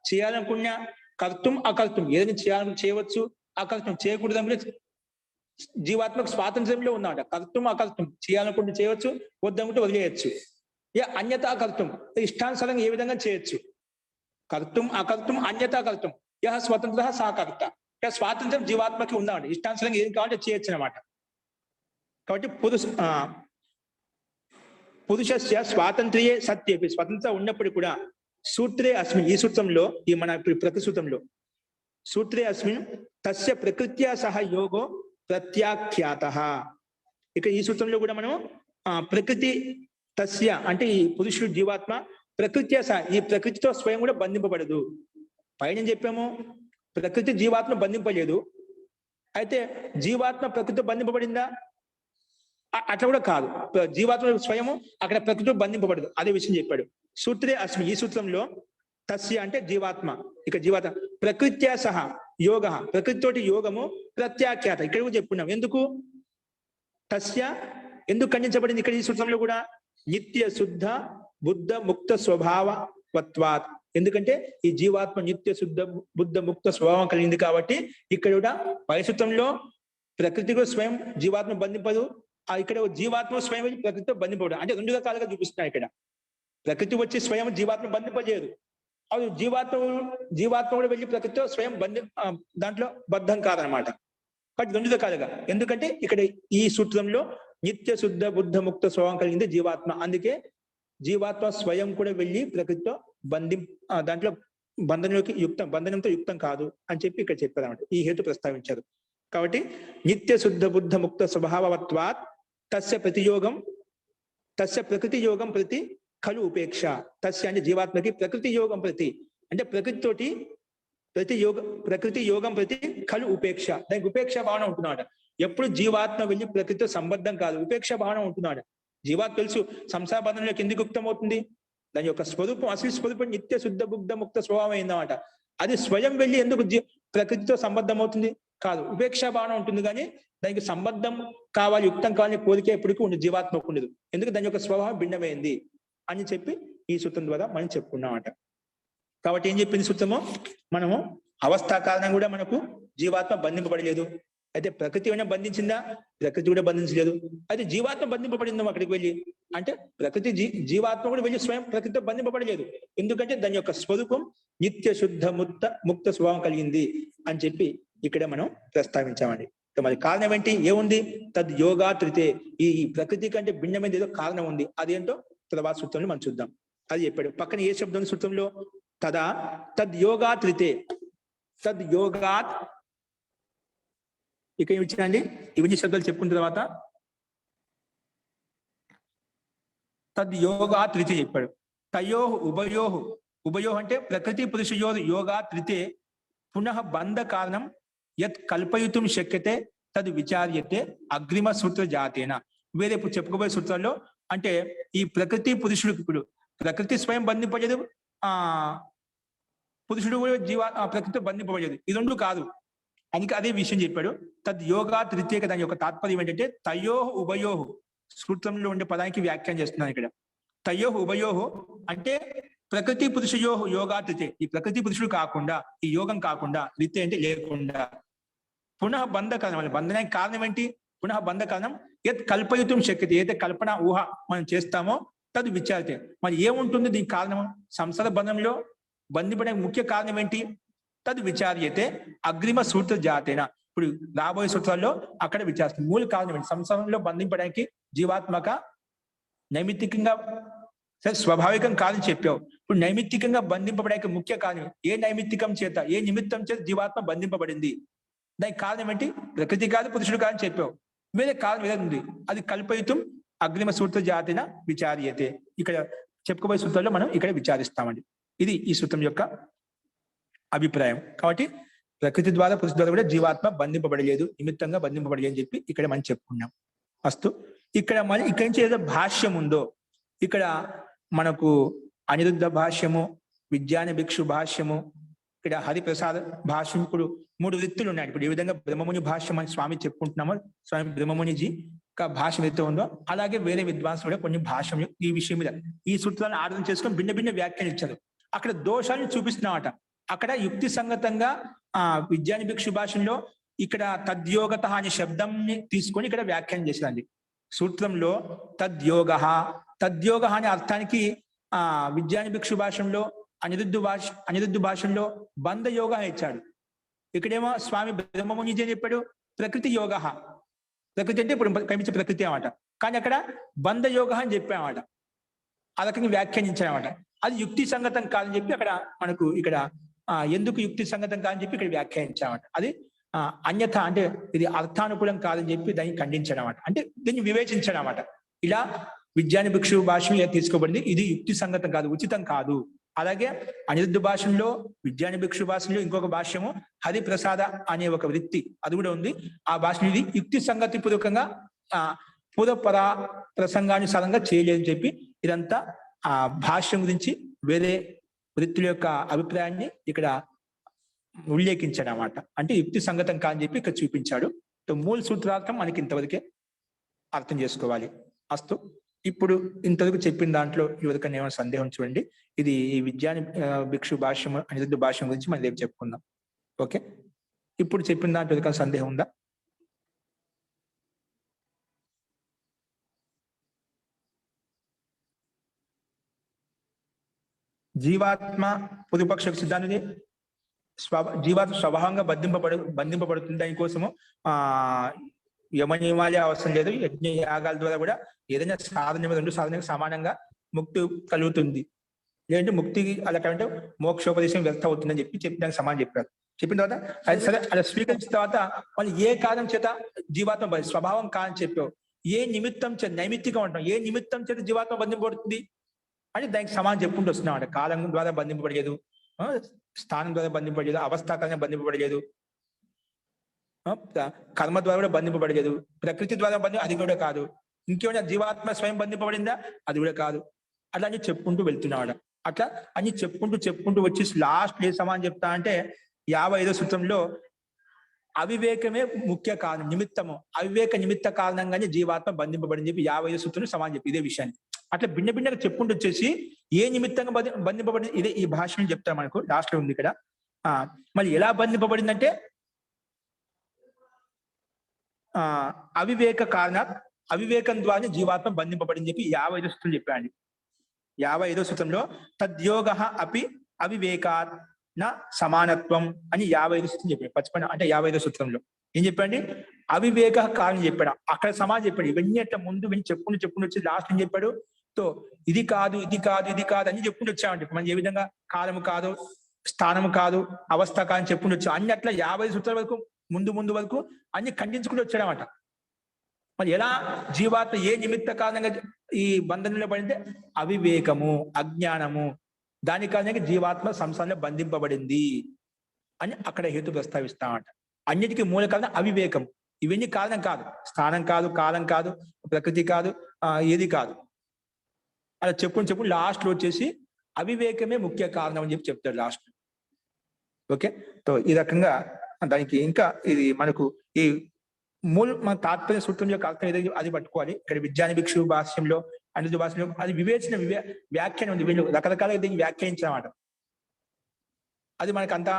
చేయాలనుకున్న కర్తుం అకర్తుం, ఏదైనా చేయాలని చేయవచ్చు, అకర్తం చేయకూడదు. జీవాత్మకు స్వాతంత్ర్యంలో ఉన్నమాట. కర్తం అకర్తం చేయాలనుకుంటే చేయవచ్చు, వద్దనుకుంటే వదిలేయచ్చు. అన్యతా కర్తం ఇష్టానుసారంగా ఏ విధంగా చేయొచ్చు. కర్తం అకర్తం అన్యతా కర్తం యహ స్వతంత్ర సా కర్త. స్వాతంత్రం జీవాత్మకి ఉందన్నమాట, ఇష్టానుసారంగా ఏం కావాలంటే చేయొచ్చు అనమాట. కాబట్టి పురుషస్య స్వాతంత్ర్యే సత్యపి, స్వతంత్రం ఉన్నప్పుడు కూడా సూత్రే అస్మిన్, ఈ సూత్రంలో ఈ మన ప్రతి సూత్రంలో సూత్రే అస్మిన్ తస్య ప్రకృత్యా సహ యోగో ప్రత్యాఖ్యాత. ఇక ఈ సూత్రంలో కూడా మనం ప్రకృతి తస్య అంటే ఈ పురుషుడు జీవాత్మ ప్రకృత్యా సహ, ఈ ప్రకృతితో స్వయం కూడా బంధింపబడదు. పైన చెప్పాము ప్రకృతి జీవాత్మ బంధింపలేదు, అయితే జీవాత్మ ప్రకృతితో బంధింపబడిందా, అట్లా కూడా కాదు. జీవాత్మ స్వయము అక్కడ ప్రకృతితో బంధింపబడదు, అదే విషయం చెప్పాడు. సూత్రే అస్మి, ఈ సూత్రంలో తస్య అంటే జీవాత్మ, ఇక జీవాత్మ ప్రకృత్యా సహ యోగ, ప్రకృతితోటి యోగము ప్రత్యాఖ్యాత ఇక్కడ కూడా చెప్పుకున్నాం. ఎందుకు తస్య ఎందుకు ఖండించబడింది ఇక్కడ ఈ సూత్రంలో కూడా? నిత్య శుద్ధ బుద్ధ ముక్త స్వభావత్వాత్. ఎందుకంటే ఈ జీవాత్మ నిత్య శుద్ధ బుద్ధ ముక్త స్వభావం కలిగింది కాబట్టి ఇక్కడ కూడా పై సూత్రంలో ప్రకృతిలో స్వయం జీవాత్మ బంధింపదు, ఇక్కడ జీవాత్మ స్వయం ప్రకృతితో బంధింపడు. అంటే రెండు రకాలుగా చూపిస్తున్నాయి ఇక్కడ. ప్రకృతి వచ్చి స్వయం జీవాత్మ బంధింపజేయదు, అది జీవాత్మ కూడా వెళ్ళి ప్రకృతితో స్వయం దాంట్లో బద్ధం కాదనమాట. కాబట్టి రెండు రకాలుగా. ఎందుకంటే ఇక్కడ ఈ సూత్రంలో నిత్య శుద్ధ బుద్ధ ముక్త స్వభావం కలిగింది జీవాత్మ, అందుకే జీవాత్మ స్వయం కూడా వెళ్ళి ప్రకృతితో దాంట్లో బంధనంతో యుక్తం కాదు అని చెప్పి ఇక్కడ చెప్పారు అన్నమాట. ఈ హేతు ప్రస్తావించారు. కాబట్టి నిత్య శుద్ధ బుద్ధ ముక్త స్వభావత్వాత్ తస్య ప్రకృతి యోగం ప్రతి ఖలు ఉపేక్ష. తస్య అంటే జీవాత్మకి ప్రకృతి యోగం ప్రతి అంటే ప్రకృతి యోగం ప్రతి ఖలు ఉపేక్ష. దానికి ఉపేక్ష భావన ఉంటున్నాడు. ఎప్పుడు జీవాత్మ వెళ్ళి ప్రకృతితో సంబద్ధం కాదు, ఉపేక్ష భావన ఉంటున్నాడు. జీవాత్మ తెలుసు సంసార బంధంలోకి ఎందుకు యుక్తం అవుతుంది, దాని యొక్క స్వరూపం అసలు స్వరూపం నిత్య శుద్ధ బుద్ధ ముక్త స్వభావం అయిందన్నమాట. అది స్వయం వెళ్ళి ఎందుకు ప్రకృతితో సంబద్ధం అవుతుంది కాదు, ఉపేక్షా భావన ఉంటుంది. కానీ దానికి సంబద్ధం కావాలి, యుక్తం కావాలని కోరిక ఎప్పటికీ ఉండదు, జీవాత్మకు ఉండదు. ఎందుకు దాని యొక్క స్వభావం భిన్నమైంది అని చెప్పి ఈ సూత్రం ద్వారా మనం చెప్పుకున్నామట. కాబట్టి ఏం చెప్పింది సూత్రము, మనము అవస్థా కారణం కూడా మనకు జీవాత్మ బంధింపబడలేదు. అయితే ప్రకృతి అయినా బంధించిందా, ప్రకృతి కూడా బంధించలేదు. అయితే జీవాత్మ బంధింపబడిందాం అక్కడికి వెళ్ళి అంటే ప్రకృతి జీవాత్మ కూడా వెళ్ళి స్వయం ప్రకృతితో బంధింపబడలేదు. ఎందుకంటే దాని యొక్క స్వరూపం నిత్య శుద్ధ ముక్త స్వభావం కలిగింది అని చెప్పి ఇక్కడ మనం ప్రస్తావించామండి. మరి కారణం ఏంటి, ఏముంది, తద్ యోగాత్రితే. ఈ ప్రకృతి కంటే భిన్నమైన ఏదో కారణం ఉంది, అదేంటో తర్వాత సూత్రంలో మనం చూద్దాం. అది చెప్పాడు. పక్కన ఏ శబ్దం సూత్రంలో, తదా తద్ యోగాత్రితే. తద్ యోగాత్ ఇక ఏమి ఇచ్చిందండి, ఇవన్నీ శబ్దాలు చెప్పుకున్న తర్వాత తద్ యోగాత్రితే చెప్పాడు. తయోహు ఉభయోహు అంటే ప్రకృతి పురుషయో యోగాత్రితే పునః బంధ కారణం యత్ కల్పయుతం శక్యతే తద్ విచార్యతే అగ్రిమ సూత్ర జాతేన. వేరే ఇప్పుడు చెప్పుకోబోయే సూత్రాల్లో అంటే ఈ ప్రకృతి పురుషుడు, ఇప్పుడు ప్రకృతి స్వయం బంధింపలేదు, పురుషుడు కూడా ప్రకృతితో బంధింపబడలేదు, ఈ రెండు కాదు. అందుకే అదే విషయం చెప్పాడు. తద్ యోగా తృతీయక. దాని యొక్క తాత్పర్యం ఏంటంటే తయోహు ఉభయోహు. సూత్రంలో ఉండే పదానికి వ్యాఖ్యానం చేస్తున్నాను ఇక్కడ. తయోహు ఉభయోహు అంటే ప్రకృతి పురుషయోహు యోగా తృతీయ. ఈ ప్రకృతి పురుషుడు కాకుండా, ఈ యోగం కాకుండా, రీతే అంటే లేకుండా, పునః బంధ కారణం. బంధనానికి కారణం ఏంటి, పునః బంధ కారణం యత్ కల్పయుతం శక్యతే. ఏదైతే కల్పన ఊహ మనం చేస్తామో తదు విచారితే. మరి ఏముంటుంది దీనికి కారణం, సంసార బంధంలో బంధింపడానికి ముఖ్య కారణం ఏంటి, తదు విచార్యతే అగ్రిమ సూత్ర జాతేన. ఇప్పుడు రాబోయే సూత్రాల్లో అక్కడ విచారిస్తుంది మూల కారణం ఏంటి. సంసారంలో బంధింపడానికి జీవాత్మక నైమిత్తికంగా స్వాభావికం కాదని చెప్పావు. ఇప్పుడు నైమిత్తికంగా బంధింపబడానికి ముఖ్య కారణం, ఏ నైమిత్తికం చేత, ఏ నిమిత్తం చేత జీవాత్మ బంధింపబడింది, దానికి కారణం ఏంటి, ప్రకృతి కాదు పురుషుడు కాదని చెప్పావు. వేరే కారణం ఏదైనా ఉంది, అది కల్పయుతం అగ్నిమ సూత్ర జాతిన విచార్యతే. ఇక్కడ చెప్పుకోబోయే సూత్రంలో మనం ఇక్కడ విచారిస్తామండి. ఇది ఈ సూత్రం యొక్క అభిప్రాయం. కాబట్టి ప్రకృతి ద్వారా పురుషు ద్వారా కూడా జీవాత్మ బంధింపబడలేదు, నిమిత్తంగా బంధింపబడలేదు అని చెప్పి ఇక్కడ మనం చెప్పుకున్నాం. అస్తు. ఇక్కడ నుంచి ఏదో భాష్యం ఉందో, ఇక్కడ మనకు అనిరుద్ధ భాష్యము, విజ్ఞాన భిక్షు భాష్యము, ఇక్కడ హరిప్రసాద్ భాష్యం. ఇప్పుడు 3 వృత్తులు ఉన్నాయి. ఇప్పుడు ఏ విధంగా బ్రహ్మముని భాష్యం అని స్వామి చెప్పుకుంటున్నామో, స్వామి బ్రహ్మమునిజీ భాష్యం అయితే ఉందో, అలాగే వేరే విద్వాంసులు కూడా కొన్ని భాష్యం ఈ విషయం మీద ఈ సూత్రాలను ఆధారం చేసుకొని భిన్న భిన్న వ్యాఖ్యలు ఇచ్చారు. అక్కడ దోషాలను చూపిస్తున్నామట. అక్కడ యుక్తి సంగతంగా విజ్ఞాన భిక్షు భాషలో ఇక్కడ తద్యోగత అనే శబ్దంని తీసుకొని ఇక్కడ వ్యాఖ్యానం చేసిరండి. సూత్రంలో తద్యోగ అనే అర్థానికి విజ్ఞాన భిక్షు భాషలో అనిరుద్ధ భాషలో బంధ యోగ ఇచ్చాడు. ఇక్కడేమో స్వామి బ్రహ్మమునిజీ అని చెప్పాడు ప్రకృతి యోగ. ప్రకృతి అంటే ఇప్పుడు కనిపించే ప్రకృతి అన్నమాట, కానీ అక్కడ బంధ యోగ అని చెప్పామట. ఆ రకంగా వ్యాఖ్యానించామట. అది యుక్తి సంగతం కాదని చెప్పి అక్కడ మనకు ఇక్కడ ఎందుకు యుక్తి సంగతం కాదని చెప్పి ఇక్కడ వ్యాఖ్యానించామట. అది అన్యథ అంటే ఇది అర్థానుకూలం కాదని చెప్పి దాన్ని ఖండించడం అన్నమాట. అంటే దీన్ని వివేచించడం అన్నమాట. ఇలా విజ్ఞాన భిక్షు భాషలో తీసుకోబడింది, ఇది యుక్తి సంగతం కాదు, ఉచితం కాదు. అలాగే అనిరుద్ధ భాషల్లో, విజ్ఞాన భిక్షు భాషలో ఇంకొక భాష్యము హరిప్రసాద అనే ఒక వృత్తి, అది కూడా ఉంది. ఆ భాషలో ఇది యుక్తి సంగతి పూర్వకంగా పూర్వపరా ప్రసంగానుసారంగా చేయలేదని చెప్పి ఇదంతా ఆ భాష్యం గురించి వేరే వృత్తుల యొక్క అభిప్రాయాన్ని ఇక్కడ ఉల్లేఖించాడు అన్నమాట. అంటే యుక్తి సంగతం కాని చెప్పి ఇక్కడ చూపించాడు. మూల సూత్రార్థం మనకి ఇంతవరకే. అర్థం చేసుకోవాలి. అస్తు. ఇప్పుడు ఇంతవరకు చెప్పిన దాంట్లో ఎవరికైనా ఏమైనా సందేహం చూడండి. ఇది ఈ విద్యాని భిక్షు భాష్యం, అనిరుద్ధ భాష్యం గురించి మనం రేపు చెప్పుకుందాం. ఓకే, ఇప్పుడు చెప్పిన దాంట్లో ఎవరికైనా సందేహం ఉందా? జీవాత్మ పొదుపక్ష సిద్ధాంతి జీవాత్మ స్వభావంగా బంధింపబడుతుంది. దానికోసము ఆ యమనియమాలే అవసరం లేదు. యజ్ఞ యాగాల ద్వారా కూడా ఏదైనా సాధన రెండు సాధనకు సమానంగా ముక్తి కలుగుతుంది. లేదంటే ముక్తికి అలా కంటే మోక్షోపదేశం వ్యర్థ అవుతుందని చెప్పి దానికి సమానం చెప్పారు. చెప్పిన తర్వాత అది సరే అలా స్వీకరించిన తర్వాత మళ్ళీ ఏ కారణం చేత జీవాత్మ స్వభావం కాదని చెప్పావు, ఏ నిమిత్తం చేత నైమిత్తికం అంటాం, ఏ నిమిత్తం చేత జీవాత్మ బంధింపబడుతుంది అని దానికి సమానం చెప్పుకుంటూ వస్తున్నాం. కాలం ద్వారా బంధింపబడలేదు, స్థానం ద్వారా బంధింపబడలేదు, అవస్థాకాలంగా బంధింపబడలేదు, కర్మ ద్వారా కూడా బంధింపబడలేదు, ప్రకృతి ద్వారా అది కూడా కాదు, ఇంకేమైనా జీవాత్మ స్వయం బంధింపబడిందా అది కూడా కాదు. అట్లా అని చెప్పుకుంటూ వెళ్తున్నాడు. అట్లా అని చెప్పుకుంటూ వచ్చి లాస్ట్ ఏ సమానం చెప్తా అంటే 55వ సూత్రంలో అవివేకమే ముఖ్య కారణం, నిమిత్తము, అవివేక నిమిత్త కారణంగానే జీవాత్మ బంధింపబడింది చెప్పి 55వ సూత్రంలో సమానం చెప్పి ఇదే విషయాన్ని అట్లా భిన్నగా చెప్పుకుంటూ వచ్చేసి ఏ నిమిత్తంగా బంధింపబడింది ఇదే ఈ భాషను చెప్తారు మనకు లాస్ట్ లో ఉంది ఇక్కడ. మళ్ళీ ఎలా బంధింపబడిందంటే అవివేక కారణ అవివేకం ద్వారా జీవాత్మ బంధింపబడింది చెప్పి 55వ సూత్రం చెప్పాడు. 55వ సూత్రంలో తద్యోగ అపి అవివేకాత్ నా సమానత్వం అని 55వ సూత్రం చెప్పాడు. 55 అంటే 55వ సూత్రంలో ఏం చెప్పండి, అవివేక కారణం చెప్పాడు. అక్కడ సమానం చెప్పాడు. ఇవన్నీ అట్లా ముందు చెప్పుకుంటూ వచ్చి లాస్ట్ ఏం చెప్పాడు, తో ఇది కాదు అని చెప్పుకుంటూ వచ్చామంటే మనం ఏ విధంగా కాలము కాదు, స్థానము కాదు, అవస్థ కాదని చెప్పుకుంటూ వచ్చాం. అన్ని అట్లా 50 సూత్రాల వరకు ముందు వరకు అన్ని ఖండించుకుంటూ వచ్చాడనమాట. మరి ఎలా జీవాత్మ ఏ నిమిత్త కారణంగా ఈ బంధనంలో పడింది, అవివేకము, అజ్ఞానము, దాని కారణంగా జీవాత్మ సంసారంలో బంధింపబడింది అని అక్కడ హేతు ప్రస్తావిస్తామంట. అన్నిటికీ మూల కారణం అవివేకం. ఇవన్నీ కారణం కాదు, స్థానం కాదు, కాలం కాదు, ప్రకృతి కాదు, ఏది కాదు. అలా చెప్పుకుని లాస్ట్ లో వచ్చేసి అవివేకమే ముఖ్య కారణం అని చెప్పి చెప్తాడు లాస్ట్. ఓకే, సో ఈ రకంగా దానికి ఇంకా ఇది మనకు ఈ మన తాత్పర్య సూత్రం యొక్క అర్థం ఏదైతే అది పట్టుకోవాలి. ఇక్కడ విద్యాని భిక్షు భాష్యంలో, అనిరుద్ధ భాష్యంలో అది వివేచన వ్యాఖ్యానం ఉంది. వీళ్ళు రకరకాలుగా దీన్ని వ్యాఖ్యానించమాట. అది మనకు అంతా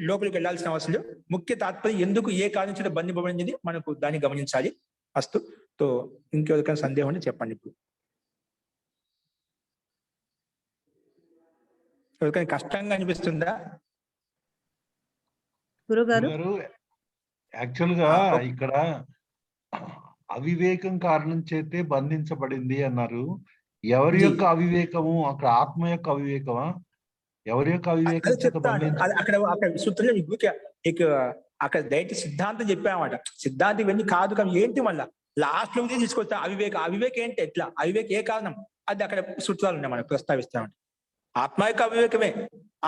లోపలికి వెళ్లాల్సిన అవసరం లేదు. ముఖ్య తాత్పర్యం ఎందుకు ఏ కారణం చేత బంధింపబడింది మనకు దాన్ని గమనించాలి. అస్తు. తో ఇంకెవరికైనా సందేహం ఉంటే చెప్పండి. ఇప్పుడు ఎవరికైనా కష్టంగా అనిపిస్తుందా గురుగారు? యాక్చువల్ గా ఇక్కడ అవివేకం కారణం చేతే బంధించబడింది అన్నారు. ఎవరి యొక్క అవివేకము? అక్కడ ఆత్మ యొక్క అవివేకమా? ఎవరి యొక్క అవివేకం చేత అక్కడ సూత్రంలో అక్కడ డైరెక్ట్ సిద్ధాంతం చెప్పామన్నమాట. సిద్ధాంతం ఇవన్నీ కాదు కానీ ఏంటి మళ్ళా లాస్ట్ లో తీసుకొస్తా అవివేకం ఏంటి, ఎట్లా అవివేకం ఏ కారణం, అది అక్కడ సూత్రాలు ఉన్నాయి మనకు ప్రస్తావిస్తామంట. ఆత్మ యొక్క అవివేకమే,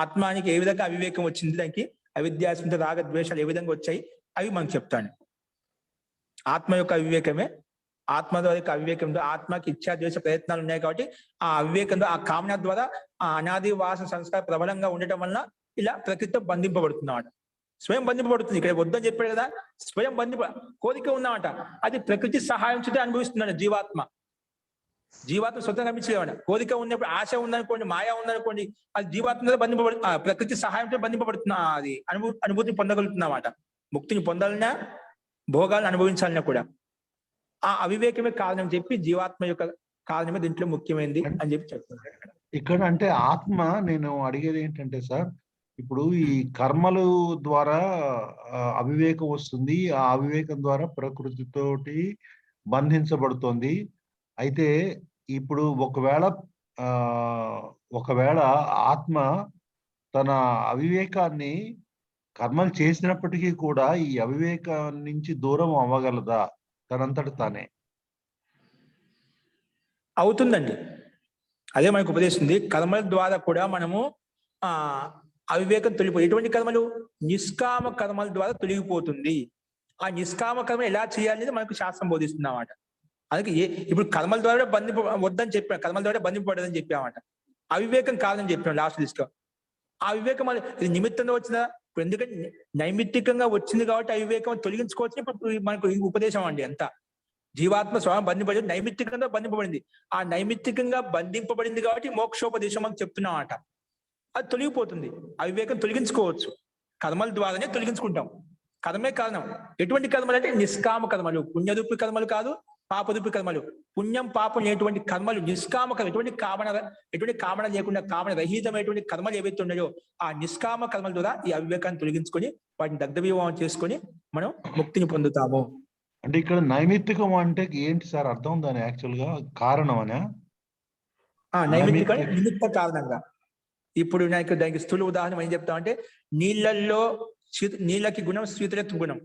ఆత్మానికి ఏ విధంగా అవివేకం వచ్చింది, దానికి అవిద్యాస్మిత రాగ ద్వేషాలు ఏ విధంగా వచ్చాయి అవి మనకు చెప్తాను. ఆత్మ యొక్క అవివేకమే, ఆత్మ ద్వారా అవివేకం, ఆత్మకి ఇచ్చా ద్వేష ప్రయత్నాలు ఉన్నాయి కాబట్టి ఆ అవివేకంతో ఆ కామన ద్వారా ఆ అనాది వాసన సంస్కారం ప్రబలంగా ఉండటం వల్ల ఇలా ప్రకృతితో బంధింపబడుతున్నమాట. స్వయం బంధింపబడుతుంది. ఇక్కడ వద్దని చెప్పాడు కదా, స్వయం కోరిక ఉన్నమాట, అది ప్రకృతి సహాయం చేత అనుభవిస్తున్నాడు జీవాత్మ. స్వతంగా కనిపించలేవాడు. కోరిక ఉన్నప్పుడు ఆశ ఉందనుకోండి, మాయా ఉందనుకోండి, అది జీవాత్మ బంధింపబడు ప్రకృతి సహాయంతో బంధింపబడుతున్నా అది అనుభూతిని పొందగలుగుతున్నమాట. ముక్తిని పొందాలన్నా, భోగాలను అనుభవించాలన్నా కూడా ఆ అవివేకమే కారణం చెప్పి జీవాత్మ యొక్క కారణమే దీంట్లో ముఖ్యమైనది అని చెప్పి చెప్తున్నారు ఇక్కడ. అంటే ఆత్మ, నేను అడిగేది ఏంటంటే సార్, ఇప్పుడు ఈ కర్మలు ద్వారా అవివేకం వస్తుంది, ఆ అవివేకం ద్వారా ప్రకృతితోటి బంధించబడుతోంది. అయితే ఇప్పుడు ఒకవేళ ఆత్మ తన అవివేకాన్ని కర్మలు చేసినప్పటికీ కూడా ఈ అవివేకం నుంచి దూరం అవ్వగలదా తనంతట తానే? అవుతుందండి. అదే మనకు ఉపదేశిస్తుంది. కర్మల ద్వారా కూడా మనము అవివేకం తొలిపోయి, ఎటువంటి కర్మలు? నిష్కామ కర్మల ద్వారా తొలగిపోతుంది. ఆ నిష్కామ కర్మ ఎలా చేయాలనేది మనకు శాస్త్రం బోధిస్తుంది అన్నమాట. అందుకే ఇప్పుడు కర్మల ద్వారా వద్దని చెప్పాం, కర్మల ద్వారా బంధింపబడదని చెప్పామట. అవివేకం కాదని చెప్పాం లాస్ట్ లిస్ట్ లో. ఆ అవివేకం ఇది నిమిత్తంగా వచ్చిన, ఎందుకంటే నైమిత్తికంగా వచ్చింది కాబట్టి అవివేకం తొలగించుకోవచ్చు. ఇప్పుడు మనకు ఉపదేశం అండి అంతా. జీవాత్మ స్వయం బంధింపబడి నైమిత్తికంగా బంధింపబడింది. ఆ నైమిత్తికంగా బంధింపబడింది కాబట్టి మోక్షోపదేశం అని చెప్తున్నామాట. అది తొలగిపోతుంది. అవివేకం తొలగించుకోవచ్చు. కర్మల ద్వారానే తొలగించుకుంటాం. కర్మే కారణం. ఎటువంటి కర్మలు అంటే నిష్కామ కర్మలు, పుణ్యరూపి కర్మలు కాదు, పాపరూపి కర్మలు. పుణ్యం పాపం లేటువంటి కర్మలు నిష్కామ కర్మ, ఎటువంటి కామన లేకుండా కామన రహితమైనటువంటి కర్మలు ఏవైతే ఉన్నాయో ఆ నిష్కామ కర్మల ద్వారా ఈ అవివేకాన్ని తొలగించుకొని వాటిని దగ్ధవివాహం చేసుకొని మనం ముక్తిని పొందుతాము. అంటే ఇక్కడ నైమిత్తికం అంటే ఏంటి సార్ అర్థం? దాని యాక్చువల్ గా కారణం అనే నైమిత్తిక నిమిత్త కారణంగా. ఇప్పుడు నాకు దానికి స్థూల ఉదాహరణ ఏం చెప్తామంటే, నీళ్ళకి గుణం శీతలత్వ గుణం.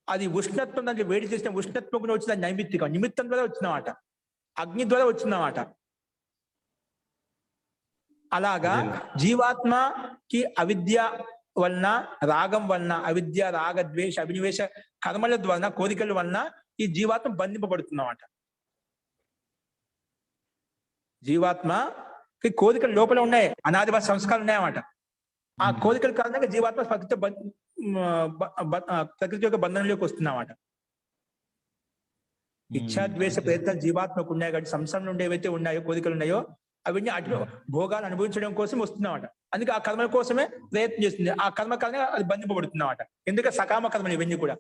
అది ఉష్ణత్వం, దాంట్లో వేడి చేసిన ఉష్ణత్వం గుణం వచ్చిన నైమిత్తికం, నిమిత్తం ద్వారా వచ్చినమాట, అగ్ని ద్వారా వచ్చినమాట. అలాగా జీవాత్మకి అవిద్య వలన, రాగం వలన, అవిద్య రాగ ద్వేష అభినివేశ కర్మల ద్వారా, కోరికల వలన ఈ జీవాత్మ బంధింపబడుతున్నమాట. జీవాత్మకి కోరికలు లోపల ఉన్నాయి, అనాదివాద సంస్కారాలు ఉన్నాయన్నమాట. ఆ కోరికల కారణంగా జీవాత్మ ప్రకృతి యొక్క బంధనంలోకి వస్తున్నమాట. ఇచ్ఛాద్వేష ప్రయత్నాలు జీవాత్మకు ఉన్నాయి కాబట్టి సంసారం నుండి ఏవైతే ఉన్నాయో కోరికలు ఉన్నాయో అవన్నీ అటు భోగాలు అనుభవించడం కోసం వస్తున్నమాట. అందుకే ఆ కర్మల కోసమే ప్రయత్నం చేస్తుంది. ఆ కర్మ కారణంగా అది బంధింపబడుతున్నమాట. ఎందుకంటే సకామ కర్మలు ఇవన్నీ కూడా.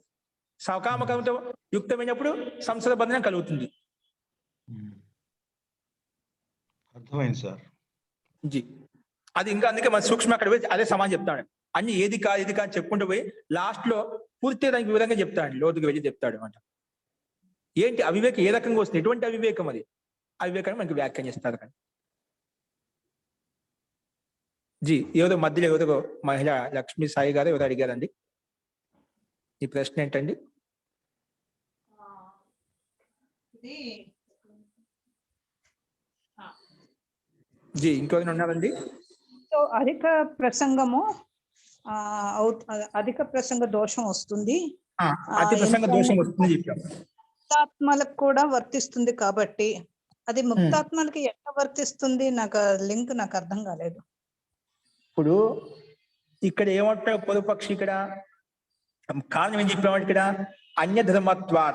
సకామ కర్మతో యుక్తమైనప్పుడు సంసార బంధనం కలుగుతుంది. అర్థమైంది సార్. జీ అది ఇంకా అందుకే మన సూక్ష్మ అక్కడ పోయి అదే సమానం చెప్తాడు. అన్ని ఏది కాదు చెప్పుకుంటూ పోయి లాస్ట్ లో పూర్తి దానికి వివరంగా చెప్తాడు, లోతుకు వెళ్ళి చెప్తాడు అనమాట. ఏంటి అవివేకం ఏ రకంగా వస్తుంది, ఎటువంటి అవివేకం అది, అవివేకాన్ని మనకి వ్యాఖ్యానం చేస్తారు. కానీ జీ ఎవరో మధ్యలో ఎవరో మహిళ లక్ష్మీ సాయి గారు ఎవరో అడిగారండి. ఈ ప్రశ్న ఏంటండి? జీ ఇంకెవరైనా ఉన్నారండి? అధిక ప్రసంగము అధిక ప్రసంగ దోషం వస్తుంది, అతి ప్రసంగ దోషం వస్తుంది. ముక్తాత్మలకు కూడా వర్తిస్తుంది కాబట్టి అది ముక్తాత్మలకి ఎట్లా వర్తిస్తుంది? నాకు లింక్ నాకు అర్థం కాలేదు. ఇప్పుడు ఇక్కడ ఏమంటాడు పొదుపక్షి, ఇక్కడ కారణం ఏం చెప్పామంటే ఇక్కడ అన్యధర్మత్వా,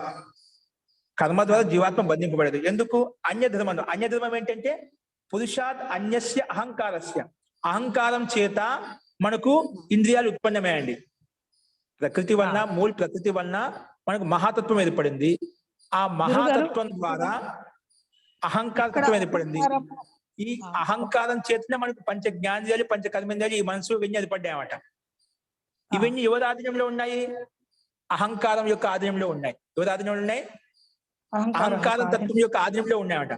కర్మ ద్వారా జీవాత్మ బంధింపబడదు. ఎందుకు అన్యధర్మం? అన్యధర్మం ఏంటంటే పురుషాత్ అన్యస్య అహంకారస్య, అహంకారం చేత మనకు ఇంద్రియాలు ఉత్పన్నమయ్యండి. ప్రకృతి వలన, మూల ప్రకృతి వలన మనకు మహాతత్వం ఏర్పడింది. ఆ మహాతత్వం ద్వారా అహంకారతత్వం ఏర్పడింది. ఈ అహంకారం చేతనే మనకు పంచ జ్ఞానేంద్రియాలు, పంచ కర్మేంద్రియాలు, ఈ మనసు ఇవన్నీ ఏర్పడ్డాయన్నమాట. ఇవన్నీ ఎవరి ఆధీనంలో ఉన్నాయి? అహంకారం యొక్క ఆధీనంలో ఉన్నాయి. ఎవరి ఆధీనంలో ఉన్నాయి? అహంకారం తత్వం యొక్క ఆధీనంలో ఉన్నాయన్నమాట.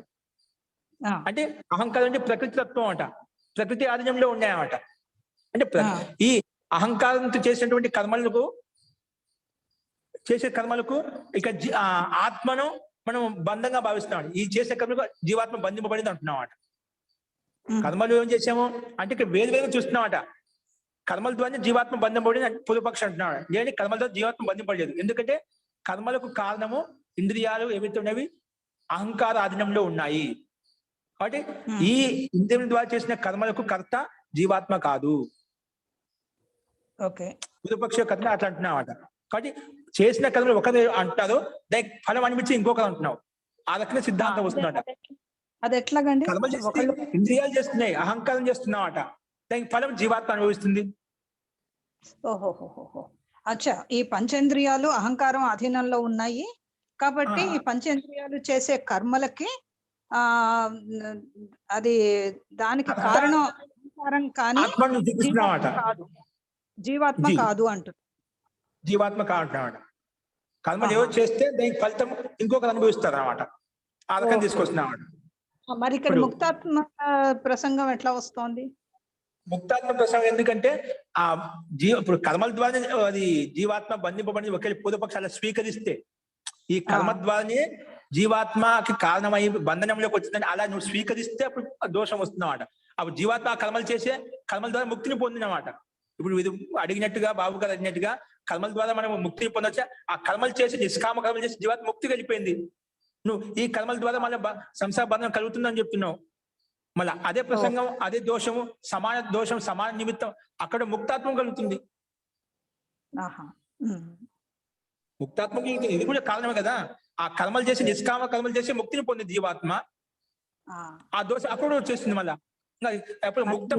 అంటే అహంకారం అంటే ప్రకృతి తత్వం అంట, ప్రకృతి ఆధీనంలో ఉన్నాయన్నమాట. అంటే ఈ అహంకారంతో చేసినటువంటి కర్మలకు ఇక ఆత్మను మనం బంధంగా భావిస్తున్నాం. ఈ చేసే కర్మలకు జీవాత్మ బంధింపబడింది అంటున్నామాట. కర్మలు ఏం చేసాము అంటే ఇక్కడ వేరు వేరుగా చూస్తున్నామట. కర్మల ద్వారా జీవాత్మ బంధింపబడింది అంటే పూర్వపక్షం అంటున్నాడు. లేదంటే కర్మల ద్వారా జీవాత్మ బంధింపబడలేదు. ఎందుకంటే కర్మలకు కారణము ఇంద్రియాలు ఏవైతే ఉన్నవి అహంకార ఆధీనంలో ఉన్నాయి. కాబట్టి ఈ ఇంద్రియం ద్వారా చేసిన కర్మలకు కర్త జీవాత్మ కాదు. పూర్వపక్ష కర్మ అట్లా అంటున్నావట. కాబట్టి చేసిన కర్మలు ఒకరు అంటున్నారు, దానికి ఫలం అనిపించి ఇంకొకరు అంటున్నావు. ఆ రకంగా సిద్ధాంతం వస్తుందట. అది ఎట్లాగండి? కర్మలు చేస్తే ఇంద్రియాలు చేస్తున్నాయి, అహంకారం చేస్తున్నావట, దానికి ఫలం జీవాత్మ అనుభవిస్తుంది. ఓహోహోహో. అచ్చా, ఈ పంచేంద్రియాలు అహంకారం అధీనంలో ఉన్నాయి కాబట్టి ఈ పంచేంద్రియాలు చేసే కర్మలకి అది దానికి కారణం అహంకారం కానీ జీవాత్మ కాదు అంటు. జీవాత్మ కాదంటున్నాడు. కర్మలు ఏవో చేస్తే దానికి ఫలితం ఇంకొకరు అనుభవిస్తారు అన్నమాట. ఆ రకం తీసుకొస్తున్నాడు. మరి ఇక్కడ ముక్తాత్మ ప్రసంగం ఎట్లా వస్తోంది? ముక్తాత్మ ప్రసంగం ఎందుకంటే ఇప్పుడు కర్మల ద్వారా అది జీవాత్మ బంధింపబడి ఒకే పూర్వపక్షాలు స్వీకరిస్తే ఈ కర్మ ద్వారానే జీవాత్మకి కారణమై బంధనంలోకి వచ్చిందని అలా నువ్వు స్వీకరిస్తే అప్పుడు దోషం వస్తుందన్నమాట. అప్పుడు జీవాత్మ కర్మలు చేసే కర్మల ద్వారా ముక్తిని పొందినమాట. ఇప్పుడు ఇది అడిగినట్టుగా బాబు గారు అడిగినట్టుగా కర్మల ద్వారా మనం ముక్తిని పొందొచ్చా? ఆ కర్మలు చేసి నిష్కామ కర్మలు చేసి జీవాత్మ ముక్తి వెళ్ళిపోయింది. నువ్వు ఈ కర్మల ద్వారా మళ్ళీ సంసార బంధనం కలుగుతుందని చెప్తున్నావు. మళ్ళీ అదే ప్రసంగం, అదే దోషము, సమాన దోషం, సమాన నిమిత్తం, అక్కడ ముక్తాత్మం కలుగుతుంది. ముక్తాత్మకి ఇది కూడా కారణమే కదా. ఆ కర్మలు చేసి నిష్కామ కర్మలు చేసి ముక్తిని పొంది జీవాత్మ ఆ దోష అప్పుడు వచ్చేస్తుంది మళ్ళా. ఇంకా ఎప్పుడు ముక్త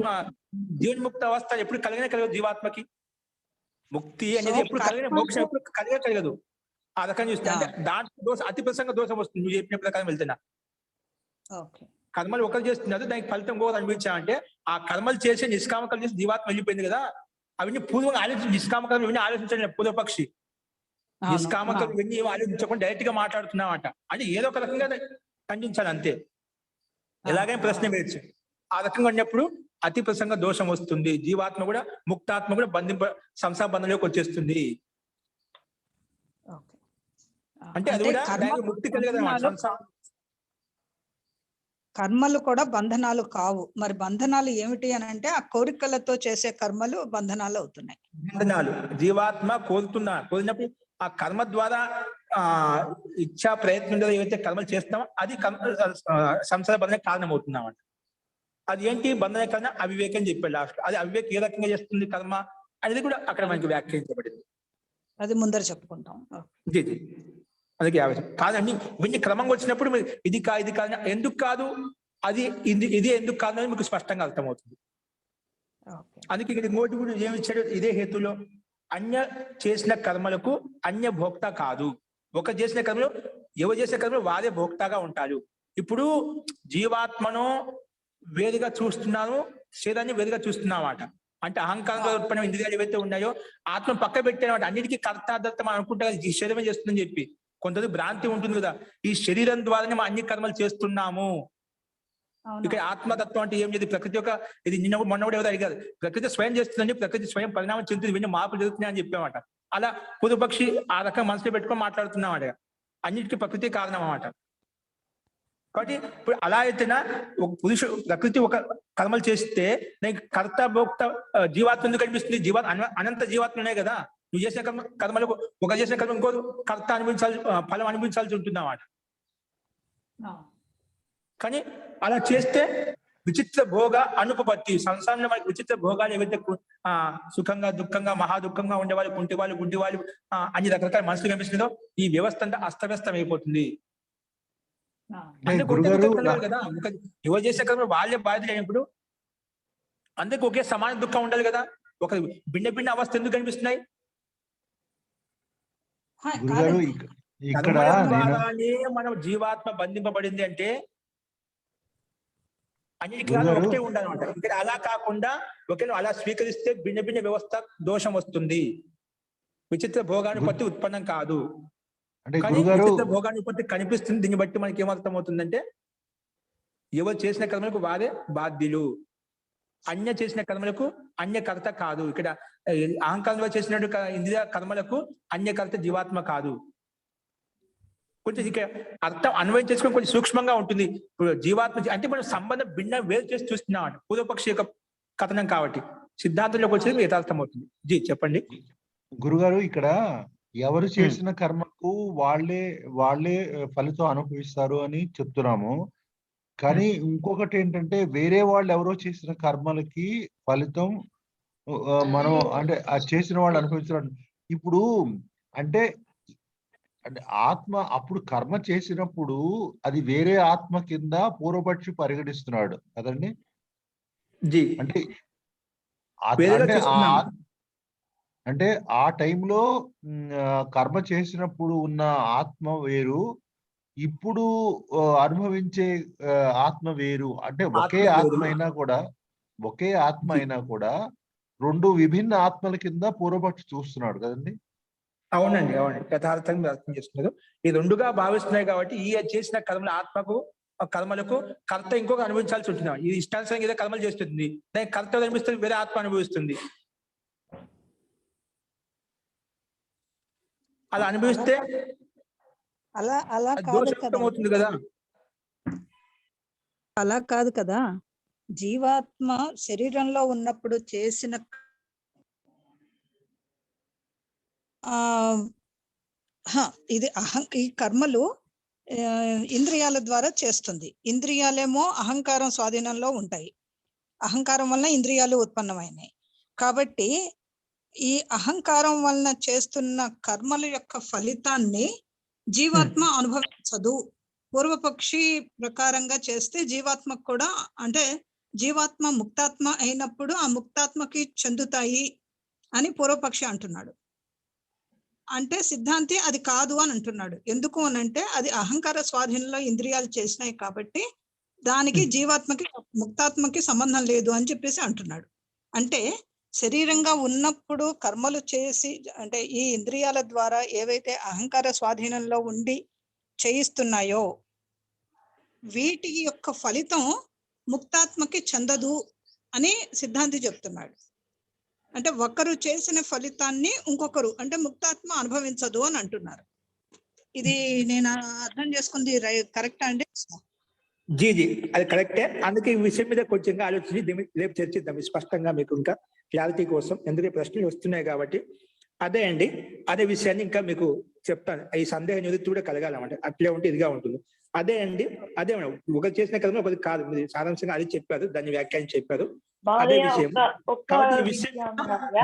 జీవన్ముక్త అవస్థ ఎప్పుడు కలగదు జీవాత్మకి. ముక్తి అనేది ఎప్పుడు కలిగిన, మోక్షం ఎప్పుడు కలగదు. ఆ రకంగా చూస్తే అంటే దాంట్లో దోషం, అతి ప్రసంగ దోషం వస్తుంది. నువ్వు చెప్పిన ప్రకారం వెళ్తున్నా కర్మలు ఒకరు చేస్తున్నారు, దానికి ఫలితం కూడా అనిపించాలంటే ఆ కర్మలు చేసి నిష్కామకర్మలు చేసి జీవాత్మ వెళ్ళిపోయింది కదా, అవన్నీ పూర్వంగా ఆలోచించి నిష్కామకర్మ ఇవన్నీ ఆలోచించండి. పూర్వపక్షి నిష్కామకర్మ ఇవన్నీ ఆలోచించకుండా డైరెక్ట్ గా మాట్లాడుతున్నామంట అంటే ఏదో ఒక రకంగా ఖండించాలి అంతే. ఎలాగైనా ప్రశ్న వేయచ్చు. ఆ రకంగా ఉన్నప్పుడు అతి ప్రసంగ దోషం వస్తుంది. జీవాత్మ కూడా ముక్తాత్మ కూడా సంసార బంధంలోకి వచ్చేస్తుంది. అంటే అది కూడా ముక్తి కలిగదు. కర్మలు కూడా బంధనాలు కావు. మరి బంధనాలు ఏమిటి అని అంటే ఆ కోరికలతో చేసే కర్మలు బంధనాలు అవుతున్నాయి. బంధనాలు జీవాత్మ కోరినప్పుడు ఆ కర్మ ద్వారా ఇచ్చా ప్రయత్నం ఏవైతే కర్మలు చేస్తున్నామో అది సంసార బంధనకు కారణమవుతున్నామంట. అది ఏంటి బంధన కన్నా అవివేకం చెప్పాడు లాస్ట్. అది అవివేకం ఏ రకంగా చేస్తుంది కర్మ అనేది కూడా అక్కడ మనకి వ్యాఖ్యానించబడింది. అది ముందర చెప్పుకుంటాం. అందుకే కాదండి ఇవన్నీ క్రమంగా వచ్చినప్పుడు ఇది కాదు ఎందుకు కాదు, అది ఇది ఎందుకు కాదు అని మీకు స్పష్టంగా అర్థమవుతుంది. అందుకే ఇక్కడ ఇంకోటి కూడా ఏమి ఇచ్చాడు ఇదే హేతులో, అన్య చేసిన కర్మలకు అన్య భోక్త కాదు. ఒక చేసిన కర్మలు ఎవరు చేసిన కర్మలు వారే భోక్తగా ఉంటారు. ఇప్పుడు జీవాత్మను వేరుగా చూస్తున్నాను, శరీరాన్ని వేరుగా చూస్తున్నామాట. అంటే అహంకారంగా ఉత్పన్న ఇంద్రియాలు ఏవైతే ఉన్నాయో ఆత్మ పక్క పెట్టానమాట. అన్నిటికీ కర్తాదత్తం అనుకుంటా ఈ శరీరమే చేస్తుందని చెప్పి కొంతది భ్రాంతి ఉంటుంది కదా. ఈ శరీరం ద్వారానే మనం అన్ని కర్మలు చేస్తున్నాము. ఇక్కడ ఆత్మతత్వం అంటే ఏం లేదు. ప్రకృతి యొక్క ఇది మొన్న కూడా ఎవరు అడిగారు, ప్రకృతి స్వయం చేస్తుందని, ప్రకృతి స్వయం పరిణామం చెందుతుంది, ఇవన్నీ మార్పులు జరుగుతున్నాయని చెప్పామట. అలా పూర్వపక్షి ఆ రకం మనసులో పెట్టుకొని మాట్లాడుతున్నామాట. అన్నిటికీ ప్రకృతి కారణం అన్నమాట. కాబట్టి ఇప్పుడు అలా అయితేనా ఒక పురుషుడు ప్రకృతి ఒక కర్మలు చేస్తే నీకు కర్త భోక్త జీవాత్మ ఎందుకు కనిపిస్తుంది? అనంత జీవాత్మ ఉన్నాయి కదా. నువ్వు చేసిన కర్మలకు ఒక చేసిన కర్మ ఇంకో కర్త ఫలం అనిపించాల్సి ఉంటుంది అన్నమాట. కానీ అలా చేస్తే విచిత్ర భోగ అనుపపత్తి, సంసారంలో మనకి విచిత్ర భోగాలు ఏవైతే సుఖంగా దుఃఖంగా మహా దుఃఖంగా ఉండేవాళ్ళు, కుంటి వాళ్ళు, గుడ్డి వాళ్ళు, అన్ని రకరకాల మనసులు కనిపిస్తుందో ఈ వ్యవస్థ అంతా అస్తవ్యస్తం అయిపోతుంది. కదా ఎవరు చేసే కర్మ వాళ్ళే బాధ్యత అయినప్పుడు అందరికి ఒకే సమాన దుఃఖం ఉండాలి కదా. ఒక భిన్న భిన్న అవస్థ ఎందుకు కనిపిస్తున్నాయి? మనం జీవాత్మ బంధింపబడింది అంటే అన్నిటికీ ఒకటే ఉండాలన్నమాట. ఇక్కడ అలా కాకుండా ఒకవేళ అలా స్వీకరిస్తే భిన్న భిన్న వ్యవస్థ దోషం వస్తుంది. విచిత్ర భోగానుపత్తి ఉత్పన్నం కాదు. కానీ విచిత్ర భోగానుపత్తి కనిపిస్తుంది. దీన్ని బట్టి మనకి ఏమర్థం అవుతుందంటే ఎవరు చేసిన కర్మలకు వారే బాధ్యులు, అన్య చేసిన కర్మలకు అన్యకర్త కాదు. ఇక్కడ అహంకారంలో చేసినట్టు ఇంద్రియ కర్మలకు అన్యకర్త జీవాత్మ కాదు. కొంచెం ఇక్కడ అర్థం అన్వయం చేసుకుని కొంచెం సూక్ష్మంగా ఉంటుంది. ఇప్పుడు జీవాత్మ అంటే మనం సంబంధం భిన్న వేరు చేసి చూస్తున్నాం పూర్వపక్షి యొక్క కథనం. కాబట్టి సిద్ధాంతంలోకి వచ్చేది యథార్థం అవుతుంది. జీ చెప్పండి గురుగారు. ఇక్కడ ఎవరు చేసిన కర్మకు వాళ్ళే ఫలితం అనుభవిస్తారు అని చెప్తున్నాము. కానీ ఇంకొకటి ఏంటంటే వేరే వాళ్ళు ఎవరో చేసిన కర్మలకి ఫలితం మనం అంటే ఆ చేసిన వాళ్ళు అనుభవించడం. ఇప్పుడు అంటే ఆత్మ అప్పుడు కర్మ చేసినప్పుడు అది వేరే ఆత్మ కింద పూర్వపక్షి పరిగణిస్తున్నాడు కదండి. అంటే ఆ టైంలో కర్మ చేసినప్పుడు ఉన్న ఆత్మ వేరు, ఇప్పుడు అనుభవించే ఆత్మ వేరు. అంటే ఒకే ఆత్మ అయినా కూడా రెండు విభిన్న ఆత్మల కింద పూర్వపక్షి చూస్తున్నాడు కదండి. అవునండి, అవునండి, యథార్థంగా అర్థం చేస్తున్నారు. ఈ రెండుగా భావిస్తున్నాయి కాబట్టి ఈ చేసిన కర్మలకు కర్త ఇంకొక అనుభవించాల్సి ఉంటుంది. ఇది ఇష్టానుసారంగా ఏదో కర్మలు చేస్తుంది, దానికి కర్త అనిపిస్తుంది, వేరే ఆత్మ అనుభవిస్తుంది. అలా అనుభవిస్తే అలా అవుతుంది కదా. అలా కాదు కదా. జీవాత్మ శరీరంలో ఉన్నప్పుడు చేసిన ఇది ఈ కర్మలు ఇంద్రియాల ద్వారా చేస్తుంది. ఇంద్రియాలేమో అహంకారం స్వాధీనంలో ఉంటాయి. అహంకారం వలన ఇంద్రియాలు ఉత్పన్నమైనాయి. కాబట్టి ఈ అహంకారం వలన చేస్తున్న కర్మల యొక్క ఫలితాన్ని జీవాత్మ అనుభవించదు. పూర్వపక్షి ప్రకారంగా చేస్తే జీవాత్మకు కూడా, అంటే జీవాత్మ ముక్తాత్మ అయినప్పుడు ఆ ముక్తాత్మకి చెందుతాయి అని పూర్వపక్షి అంటున్నాడు. అంటే సిద్ధాంతి అది కాదు అని అంటున్నాడు. ఎందుకు అనంటే అది అహంకార స్వాధీనంలో ఇంద్రియాలు చేసినాయి కాబట్టి దానికి జీవాత్మకి ముక్తాత్మకి సంబంధం లేదు అని చెప్పేసి అంటున్నాడు. అంటే శరీరంగా ఉన్నప్పుడు కర్మలు చేసి, అంటే ఈ ఇంద్రియాల ద్వారా ఏవైతే అహంకార స్వాధీనంలో ఉండి చేయిస్తున్నాయో వీటి యొక్క ఫలితం ముక్తాత్మకి చెందదు అని సిద్ధాంతి చెప్తున్నాడు. అంటే ఒకరు చేసిన ఫలితాన్ని ఇంకొకరు, అంటే ముక్తాత్మ అనుభవించదు అని అంటున్నారు. ఇది నేను అర్థం చేసుకుంది కరెక్టా అండి? జీ అది కరెక్టే. అందుకే ఈ విషయం మీద కొంచెం ఆలోచించి రేపు చర్చిద్దాం స్పష్టంగా, మీకు ఇంకా క్లారిటీ కోసం. ఎందుకంటే ప్రశ్నలు వస్తున్నాయి కాబట్టి. అదే అండి, అదే విషయాన్ని ఇంకా మీకు చెప్తాను. ఈ సందేహ నివృత్తి కూడా కలగాలన్నమాట. అట్లే ఉంటే ఇదిగా ఉంటుంది. అదే అండి, అదే ఒకరు చేసిన కర్మ ఒకటి కాదు. మీరు సారాంశంగా అది చెప్పారు, దాన్ని వ్యాఖ్యానం చెప్పారు. అదే విషయం. కాబట్టి ఈ విషయం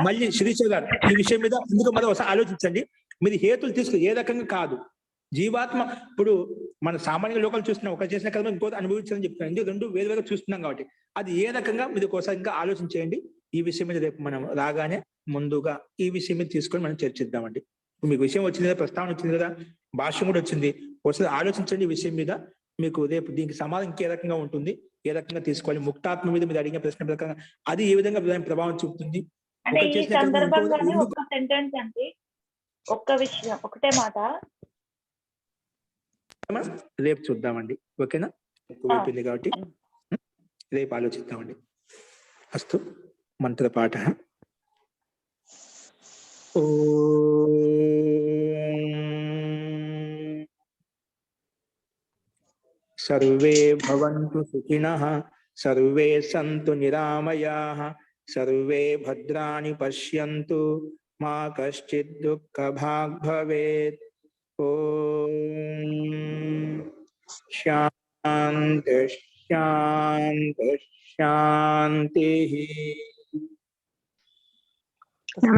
మళ్ళీ శిరీష గారు ఈ విషయం మీద ఎందుకు మళ్ళీ ఒకసారి ఆలోచించండి. మీరు హేతులు తీసుకు ఏ రకంగా కాదు. జీవాత్మ ఇప్పుడు మన సామాన్య లోకాలు చూస్తున్నాం, ఒక చేసిన కర్మ ఇంకోటి అనుభవించాలని చెప్తున్నాం. ఎందుకు రెండు వేరు వేరు చూస్తున్నాం కాబట్టి అది ఏ రకంగా మీరు ఒకసారి ఇంకా ఆలోచించేయండి. ఈ విషయం మీద రేపు మనం రాగానే ముందుగా ఈ విషయం మీద తీసుకొని మనం చర్చిద్దామండి. మీకు విషయం వచ్చింది కదా, ప్రస్తావన వచ్చింది కదా, భాష్యం కూడా వచ్చింది. ఒకసారి ఆలోచించండి ఈ విషయం మీద. మీకు రేపు దీనికి సమాధానం ఇంకే రకంగా ఉంటుంది, ఏ రకంగా తీసుకోవాలి, ముక్తాత్మ మీద మీరు అడిగిన ప్రశ్న ప్రకారం అది ఏ విధంగా ప్రభావం చూపుతుంది. అంటే ఈ సందర్భంగానే ఒక సెంటెన్స్ అండి, ఒక్క విషయం, ఒకటే మాట రేపు చూద్దామండి. ఓకేనా? ఎక్కువ అయిపోయింది కాబట్టి రేపు ఆలోచిద్దామండి. అస్తు. మంత్రపాఠ. సర్వే భవంతు సుఖినః, సర్వే సంతు నిరామయాః, సర్వే భద్రాణి పశ్యంతు, మా కశ్చిద్ దుఃఖభాగ్ భవేత్. ఓం శాంతి శాంతి శాంతి. నమస్తే.